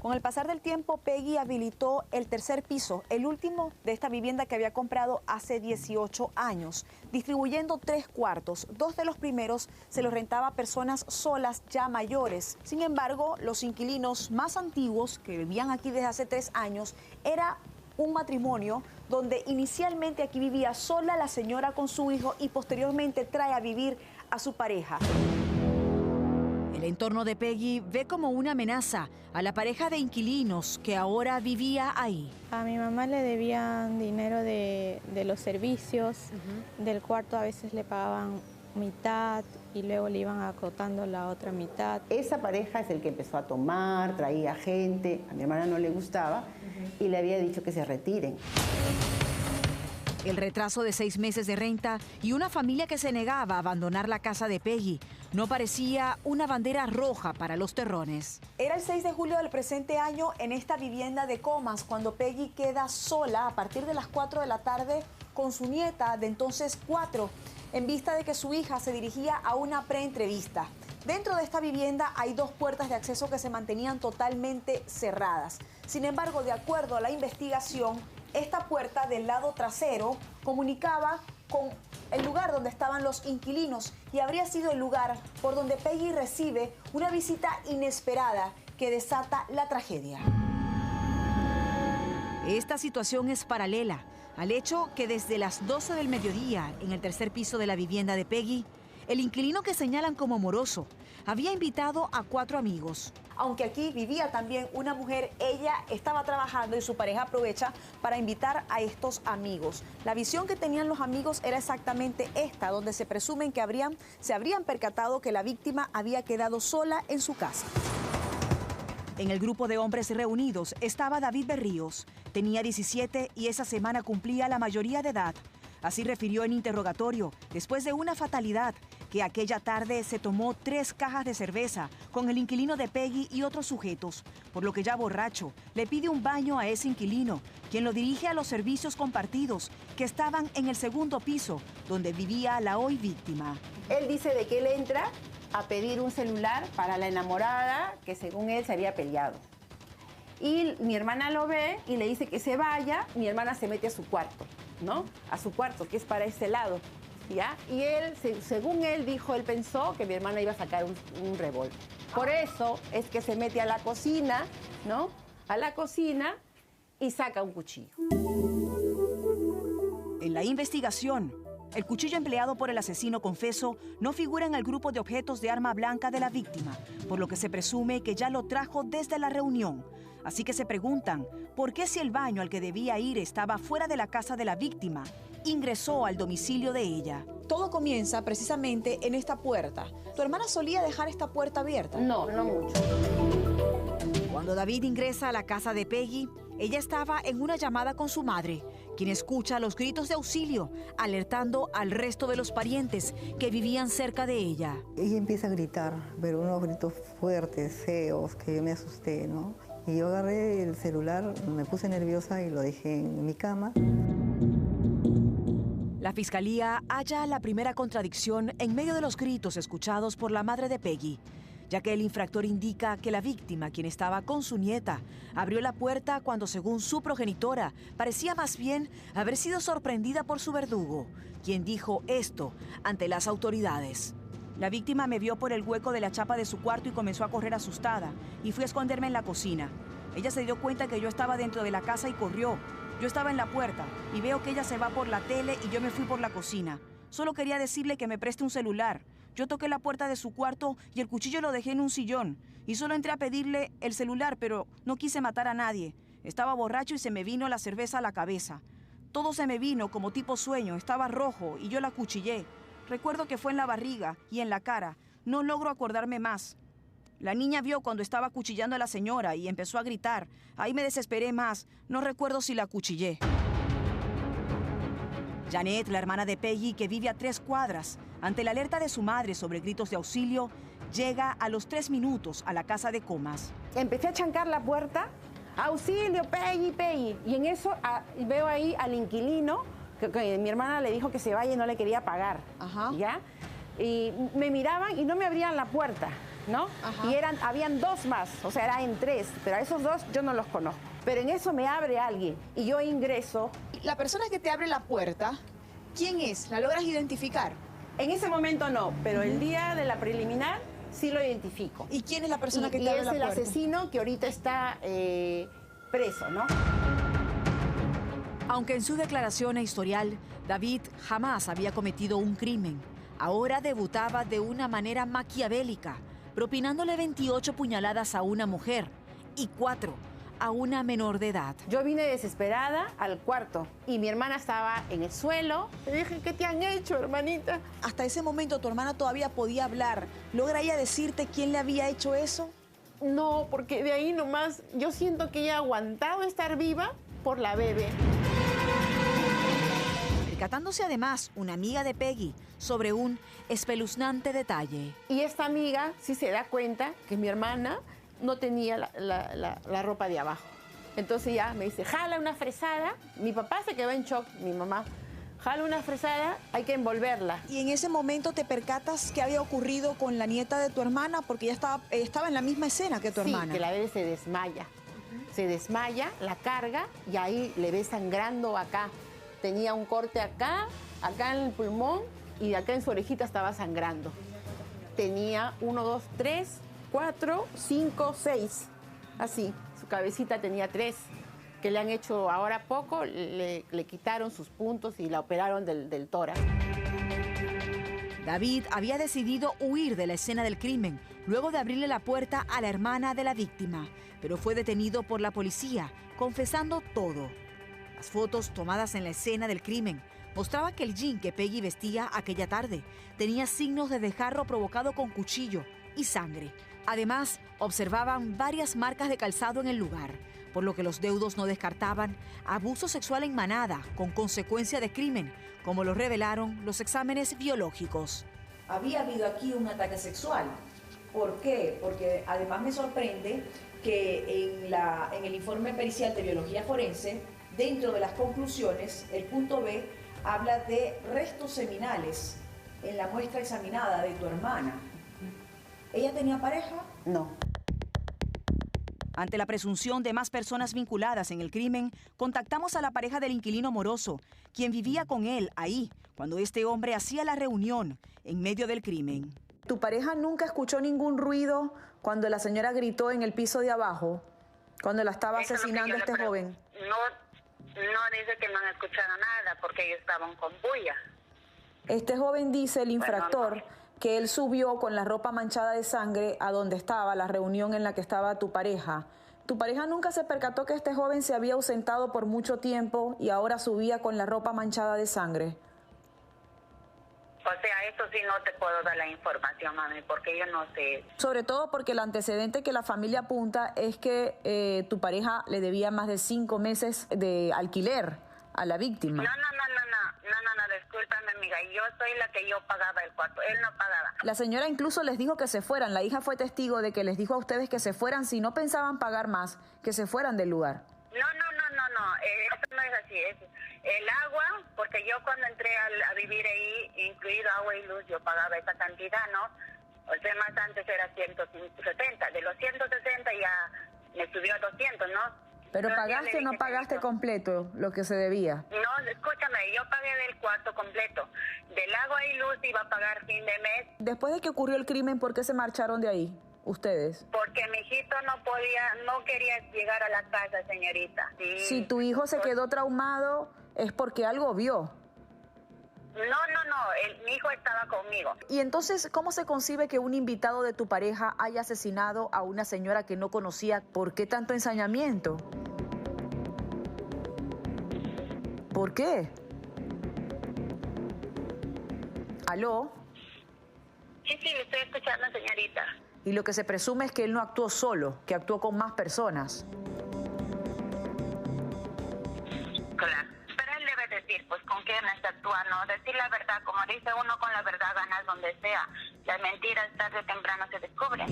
Speaker 6: Con el pasar del tiempo, Peggy habilitó el tercer piso, el último de esta vivienda que había comprado hace 18 años, distribuyendo 3 cuartos. 2 de los primeros se los rentaba a personas solas ya mayores. Sin embargo, los inquilinos más antiguos, que vivían aquí desde hace 3 años, era un matrimonio donde inicialmente aquí vivía sola la señora con su hijo y posteriormente trae a vivir a su pareja. El entorno de Peggy ve como una amenaza a la pareja de inquilinos que ahora vivía ahí.
Speaker 12: A mi mamá le debían dinero de los servicios, del cuarto a veces le pagaban mitad y luego le iban acotando la otra mitad.
Speaker 8: Esa pareja es el que empezó a tomar, traía gente, a mi hermana no le gustaba y le había dicho que se retiren.
Speaker 15: El retraso de 6 meses de renta y una familia que se negaba a abandonar la casa de Peggy no parecía una bandera roja para los Terrones.
Speaker 6: Era el 6 de julio del presente año en esta vivienda de Comas cuando Peggy queda sola a partir de las 4 de la tarde con su nieta de entonces 4, en vista de que su hija se dirigía a una preentrevista. Dentro de esta vivienda hay 2 puertas de acceso que se mantenían totalmente cerradas. Sin embargo, de acuerdo a la investigación, esta puerta del lado trasero comunicaba con el lugar donde estaban los inquilinos y habría sido el lugar por donde Peggy recibe una visita inesperada que desata la tragedia.
Speaker 15: Esta situación es paralela al hecho que desde las 12 del mediodía, en el tercer piso de la vivienda de Peggy, el inquilino que señalan como moroso había invitado a 4 amigos.
Speaker 6: Aunque aquí vivía también una mujer, ella estaba trabajando y su pareja aprovecha para invitar a estos amigos. La visión que tenían los amigos era exactamente esta, donde se presumen que se habrían percatado que la víctima había quedado sola en su casa. En el grupo de hombres reunidos estaba David Berríos. Tenía 17 y esa semana cumplía la mayoría de edad. Así refirió en interrogatorio, después de una fatalidad, que aquella tarde se tomó 3 cajas de cerveza con el inquilino de Peggy y otros sujetos, por lo que ya borracho le pide un baño a ese inquilino, quien lo dirige a los servicios compartidos que estaban en el 2º piso, donde vivía la hoy víctima.
Speaker 8: Él dice de que él entra a pedir un celular para la enamorada que según él se había peleado. Y mi hermana lo ve y le dice que se vaya. Mi hermana se mete a su cuarto, ¿no? A su cuarto, que es para este lado, ¿ya? Y él, según él dijo, él pensó que mi hermana iba a sacar un revólver. Por eso es que se mete a la cocina, ¿no? A la cocina y saca un cuchillo.
Speaker 6: En la investigación, el cuchillo empleado por el asesino confeso no figura en el grupo de objetos de arma blanca de la víctima, por lo que se presume que ya lo trajo desde la reunión. Así que se preguntan, ¿por qué si el baño al que debía ir estaba fuera de la casa de la víctima, ingresó al domicilio de ella? Todo comienza precisamente en esta puerta. ¿Tu hermana solía dejar esta puerta abierta?
Speaker 8: No, no mucho.
Speaker 6: Cuando David ingresa a la casa de Peggy, ella estaba en una llamada con su madre, quien escucha los gritos de auxilio, alertando al resto de los parientes que vivían cerca de ella.
Speaker 10: Ella empieza a gritar, pero unos gritos fuertes, feos, que yo me asusté, ¿no? Y yo agarré el celular, me puse nerviosa y lo dejé en mi cama.
Speaker 6: La fiscalía halla la primera contradicción en medio de los gritos escuchados por la madre de Peggy, ya que el infractor indica que la víctima, quien estaba con su nieta, abrió la puerta cuando, según su progenitora, parecía más bien haber sido sorprendida por su verdugo, quien dijo esto ante las autoridades. La víctima me vio por el hueco de la chapa de su cuarto y comenzó a correr asustada, y fui a esconderme en la cocina. Ella se dio cuenta que yo estaba dentro de la casa y corrió. Yo estaba en la puerta y veo que ella se va por la tele y yo me fui por la cocina. Solo quería decirle que me preste un celular. Yo toqué la puerta de su cuarto y el cuchillo lo dejé en un sillón. Y solo entré a pedirle el celular, pero no quise matar a nadie. Estaba borracho y se me vino la cerveza a la cabeza. Todo se me vino como tipo sueño, estaba rojo y yo la acuchillé. Recuerdo que fue en la barriga y en la cara. No logro acordarme más. La niña vio cuando estaba acuchillando a la señora y empezó a gritar. Ahí me desesperé más. No recuerdo si la acuchillé. Janet, la hermana de Peggy, que vive a 3 cuadras, ante la alerta de su madre sobre gritos de auxilio, llega a los 3 minutos a la casa de Comas.
Speaker 8: Empecé a chancar la puerta. ¡Auxilio, Peggy, Peggy! Y en eso veo ahí al inquilino, que mi hermana le dijo que se vaya y no le quería pagar. Ajá. ¿Ya? Y me miraban y no me abrían la puerta, ¿no? Ajá. Y habían 2 más, o sea, eran 3, pero a esos 2 yo no los conozco. Pero en eso me abre alguien y yo ingreso.
Speaker 6: La persona que te abre la puerta, ¿quién es? ¿La logras identificar?
Speaker 8: En ese momento no, pero el día de la preliminar sí lo identifico.
Speaker 6: ¿Y quién es la persona que te abre la puerta?
Speaker 8: Y es el asesino que ahorita está preso, ¿no?
Speaker 6: Aunque en su declaración e historial, David jamás había cometido un crimen, ahora debutaba de una manera maquiavélica, propinándole 28 puñaladas a una mujer y 4 a una menor de edad.
Speaker 8: Yo vine desesperada al cuarto y mi hermana estaba en el suelo. Le dije, ¿qué te han hecho, hermanita?
Speaker 6: Hasta ese momento tu hermana todavía podía hablar. ¿Logra ella decirte quién le había hecho eso?
Speaker 8: No, porque de ahí nomás yo siento que ella ha aguantado estar viva por la bebé.
Speaker 6: Percatándose además una amiga de Peggy sobre un espeluznante detalle.
Speaker 8: Y esta amiga sí se da cuenta que mi hermana no tenía la ropa de abajo. Entonces ya me dice, jala una fresada. Mi papá se quedó en shock, mi mamá. Jala una fresada, hay que envolverla.
Speaker 6: Y en ese momento te percatas qué había ocurrido con la nieta de tu hermana, porque ella estaba en la misma escena que tu hermana.
Speaker 8: Sí, que la bebé se desmaya. Se desmaya, la carga y ahí le ve sangrando acá. Tenía un corte acá en el pulmón y acá en su orejita estaba sangrando. Tenía 1, 2, 3, 4, 5, 6. Así, su cabecita tenía 3. Que le han hecho ahora poco, le quitaron sus puntos y la operaron del tórax.
Speaker 6: David había decidido huir de la escena del crimen luego de abrirle la puerta a la hermana de la víctima, pero fue detenido por la policía, confesando todo. Las fotos tomadas en la escena del crimen mostraban que el jean que Peggy vestía aquella tarde tenía signos de desgarro provocado con cuchillo y sangre. Además, observaban varias marcas de calzado en el lugar, por lo que los deudos no descartaban abuso sexual en manada con consecuencia de crimen, como lo revelaron los exámenes biológicos. Había habido aquí un ataque sexual. ¿Por qué? Porque además me sorprende que en el informe pericial de biología forense, dentro de las conclusiones, el punto B habla de restos seminales en la muestra examinada de tu hermana. ¿Ella tenía pareja?
Speaker 8: No.
Speaker 6: Ante la presunción de más personas vinculadas en el crimen, contactamos a la pareja del inquilino moroso, quien vivía con él ahí, cuando este hombre hacía la reunión en medio del crimen. ¿Tu pareja nunca escuchó ningún ruido cuando la señora gritó en el piso de abajo, cuando la estaba asesinando este joven?
Speaker 16: No dice que no han escuchado nada porque ellos estaban con bulla.
Speaker 6: Este joven dice, el infractor, que él subió con la ropa manchada de sangre a donde estaba la reunión en la que estaba tu pareja. ¿Tu pareja nunca se percató que este joven se había ausentado por mucho tiempo y ahora subía con la ropa manchada de sangre?
Speaker 16: O sea, eso sí no te puedo dar la información, mami, porque yo no sé.
Speaker 6: Sobre todo porque el antecedente que la familia apunta es que tu pareja le debía más de 5 meses de alquiler a la víctima.
Speaker 16: No, discúlpame, amiga, yo soy la que yo pagaba el cuarto, él no pagaba.
Speaker 6: La señora incluso les dijo que se fueran, la hija fue testigo de que les dijo a ustedes que se fueran si no pensaban pagar más, que se fueran del lugar.
Speaker 16: No, eso no es así, es el agua, porque yo cuando entré a vivir ahí, incluido agua y luz, yo pagaba esa cantidad, ¿no? O sea, más antes era 170, de los 160 ya me subió a 200, ¿no?
Speaker 6: ¿Pero pagaste o no pagaste completo lo que se debía?
Speaker 16: No, escúchame, yo pagué del cuarto completo. Del agua y luz iba a pagar fin de mes.
Speaker 6: Después de que ocurrió el crimen, ¿por qué se marcharon de ahí, ustedes?
Speaker 16: Porque mi hijito no quería llegar a la casa, señorita. Sí.
Speaker 6: Si tu hijo se quedó traumado, es porque algo vio.
Speaker 16: Mi hijo estaba conmigo.
Speaker 6: Y entonces, ¿cómo se concibe que un invitado de tu pareja haya asesinado a una señora que no conocía? ¿Por qué tanto ensañamiento? ¿Por qué? ¿Aló?
Speaker 16: Sí, le estoy escuchando, señorita.
Speaker 6: Y lo que se presume es que él no actuó solo, que actuó con más personas.
Speaker 16: Claro. Pero él debe decir, pues, con quién está actuando. Decir la verdad, como dice uno, con la verdad ganas donde sea. Las mentiras tarde o temprano se descubren.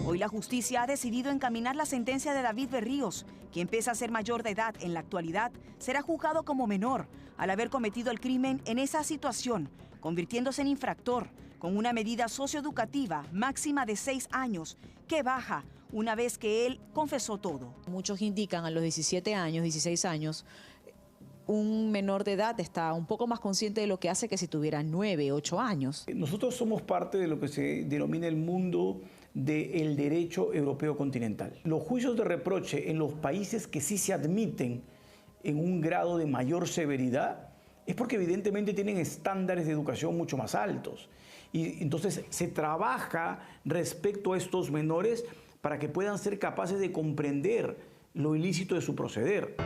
Speaker 6: Hoy la justicia ha decidido encaminar la sentencia de David Berríos, quien pese a ser mayor de edad en la actualidad, será juzgado como menor al haber cometido el crimen en esa situación, convirtiéndose en infractor con una medida socioeducativa máxima de 6 años, que baja una vez que él confesó todo. Muchos indican a los 17 años, 16 años, un menor de edad está un poco más consciente de lo que hace que si tuviera 9, 8 años.
Speaker 18: Nosotros somos parte de lo que se denomina el mundo del derecho europeo continental. Los juicios de reproche en los países que sí se admiten en un grado de mayor severidad es porque evidentemente tienen estándares de educación mucho más altos. Y entonces se trabaja respecto a estos menores para que puedan ser capaces de comprender lo ilícito de su proceder.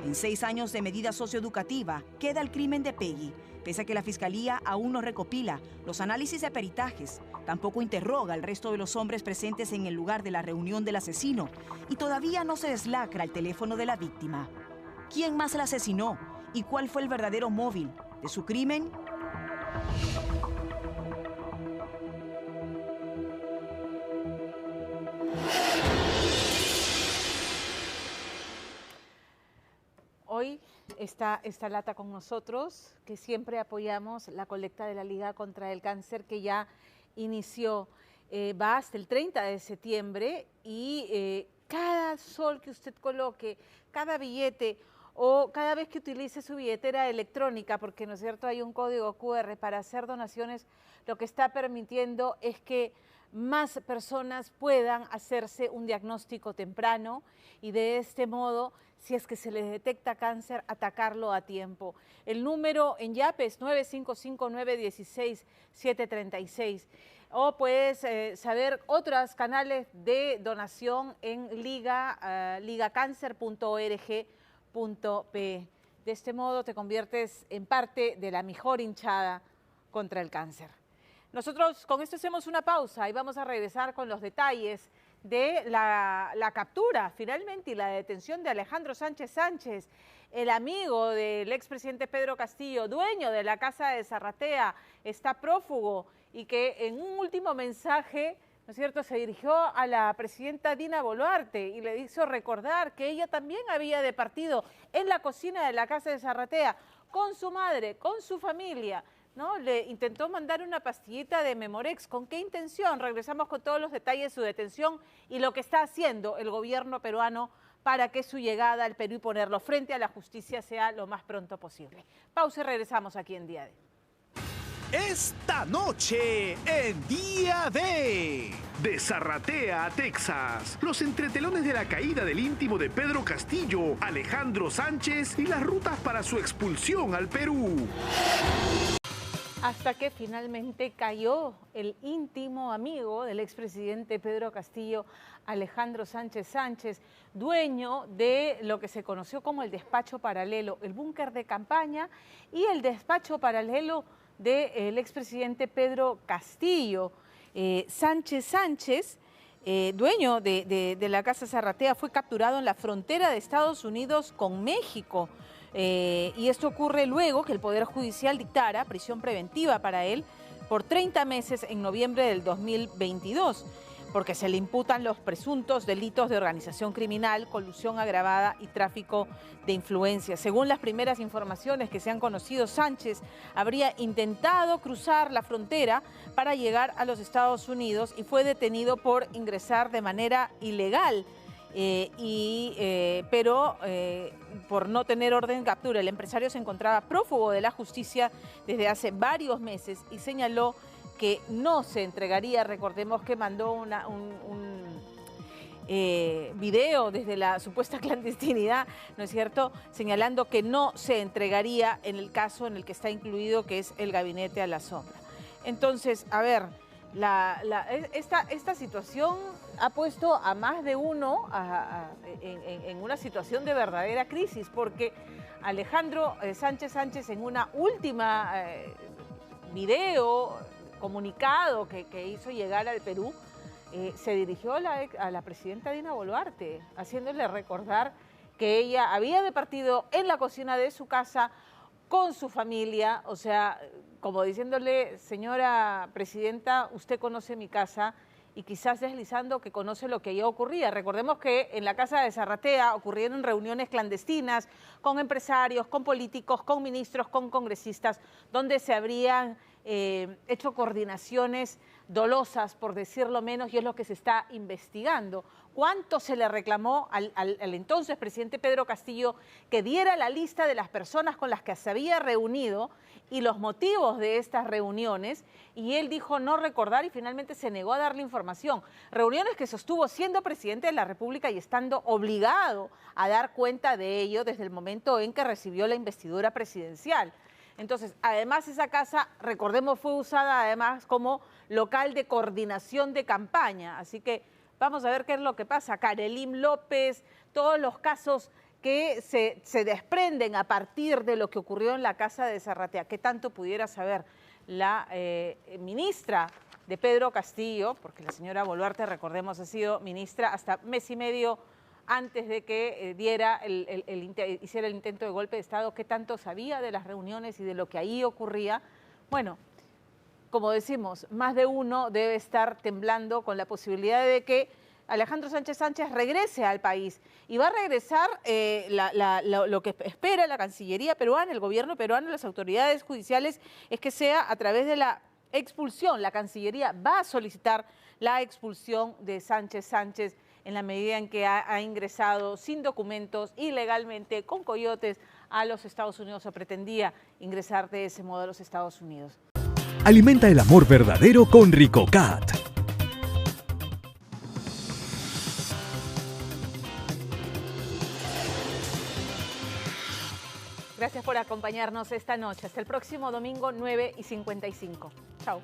Speaker 6: En 6 años de medida socioeducativa queda el crimen de Peggy, pese a que la Fiscalía aún no recopila los análisis de peritajes, tampoco interroga al resto de los hombres presentes en el lugar de la reunión del asesino y todavía no se deslacra el teléfono de la víctima. ¿Quién más la asesinó y cuál fue el verdadero móvil de su crimen?
Speaker 1: Hoy está esta lata con nosotros, que siempre apoyamos la colecta de la Liga contra el Cáncer, que ya inició, va hasta el 30 de septiembre y cada sol que usted coloque, cada billete o cada vez que utilice su billetera electrónica, porque no es cierto, hay un código QR para hacer donaciones, lo que está permitiendo es que más personas puedan hacerse un diagnóstico temprano y de este modo, si es que se les detecta cáncer, atacarlo a tiempo. El número en Yape es 955-916-736. O puedes saber otros canales de donación en ligacancer.org.pe. De este modo te conviertes en parte de la mejor hinchada contra el cáncer. Nosotros con esto hacemos una pausa y vamos a regresar con los detalles de la captura finalmente y la detención de Alejandro Sánchez Sánchez, el amigo del expresidente Pedro Castillo, dueño de la Casa de Zarratea, está prófugo y que en un último mensaje, ¿no es cierto?, se dirigió a la presidenta Dina Boluarte y le hizo recordar que ella también había departido en la cocina de la Casa de Zarratea con su madre, con su familia, ¿no? Le intentó mandar una pastillita de Memorex. ¿Con qué intención? Regresamos con todos los detalles de su detención y lo que está haciendo el gobierno peruano para que su llegada al Perú y ponerlo frente a la justicia sea lo más pronto posible. Pausa y regresamos aquí en Día D.
Speaker 4: Esta noche en Día D. De Zarratea a Texas, los entretelones de la caída del íntimo de Pedro Castillo, Alejandro Sánchez y las rutas para su expulsión al Perú.
Speaker 1: Hasta que finalmente cayó el íntimo amigo del expresidente Pedro Castillo, Alejandro Sánchez Sánchez, dueño de lo que se conoció como el despacho paralelo, el búnker de campaña y el despacho paralelo del expresidente Pedro Castillo. Sánchez Sánchez, dueño de la Casa Zarratea, fue capturado en la frontera de Estados Unidos con México. Y esto ocurre luego que el Poder Judicial dictara prisión preventiva para él por 30 meses en noviembre del 2022, porque se le imputan los presuntos delitos de organización criminal, colusión agravada y tráfico de influencias. Según las primeras informaciones que se han conocido, Sánchez habría intentado cruzar la frontera para llegar a los Estados Unidos y fue detenido por ingresar de manera ilegal. Pero por no tener orden de captura, el empresario se encontraba prófugo de la justicia desde hace varios meses y señaló que no se entregaría. Recordemos que mandó un video desde la supuesta clandestinidad, ¿no es cierto?, señalando que no se entregaría en el caso en el que está incluido, que es el gabinete a la sombra. Entonces, a ver, esta situación ha puesto a más de uno en una situación de verdadera crisis, porque Alejandro Sánchez Sánchez, en una última video, comunicado que hizo llegar al Perú, se dirigió a la presidenta Dina Boluarte, haciéndole recordar que ella había departido en la cocina de su casa con su familia, o sea, como diciéndole: señora presidenta, usted conoce mi casa, y quizás deslizando que conoce lo que ya ocurría. Recordemos que en la Casa de Zarratea ocurrieron reuniones clandestinas con empresarios, con políticos, con ministros, con congresistas, donde se habrían hecho coordinaciones dolosas, por decirlo menos, y es lo que se está investigando. ¿Cuánto se le reclamó al entonces presidente Pedro Castillo que diera la lista de las personas con las que se había reunido y los motivos de estas reuniones? Y él dijo no recordar y finalmente se negó a darle información. Reuniones que sostuvo siendo presidente de la República y estando obligado a dar cuenta de ello desde el momento en que recibió la investidura presidencial. Entonces, además esa casa, recordemos, fue usada además como local de coordinación de campaña. Así que vamos a ver qué es lo que pasa. Karelim López, todos los casos que se desprenden a partir de lo que ocurrió en la Casa de Zarratea. ¿Qué tanto pudiera saber la ministra de Pedro Castillo? Porque la señora Boluarte, recordemos, ha sido ministra hasta mes y medio antes de que hiciera el intento de golpe de Estado. ¿Qué tanto sabía de las reuniones y de lo que ahí ocurría? Bueno, como decimos, más de uno debe estar temblando con la posibilidad de que Alejandro Sánchez Sánchez regrese al país. Y va a regresar lo que espera la Cancillería peruana, el gobierno peruano, las autoridades judiciales, es que sea a través de la expulsión. La Cancillería va a solicitar la expulsión de Sánchez Sánchez en la medida en que ha ingresado sin documentos, ilegalmente, con coyotes, a los Estados Unidos, o pretendía ingresar de ese modo a los Estados Unidos.
Speaker 19: Alimenta el amor verdadero con Ricocat.
Speaker 1: Gracias por acompañarnos esta noche. Hasta el próximo domingo, 9:55. Chao.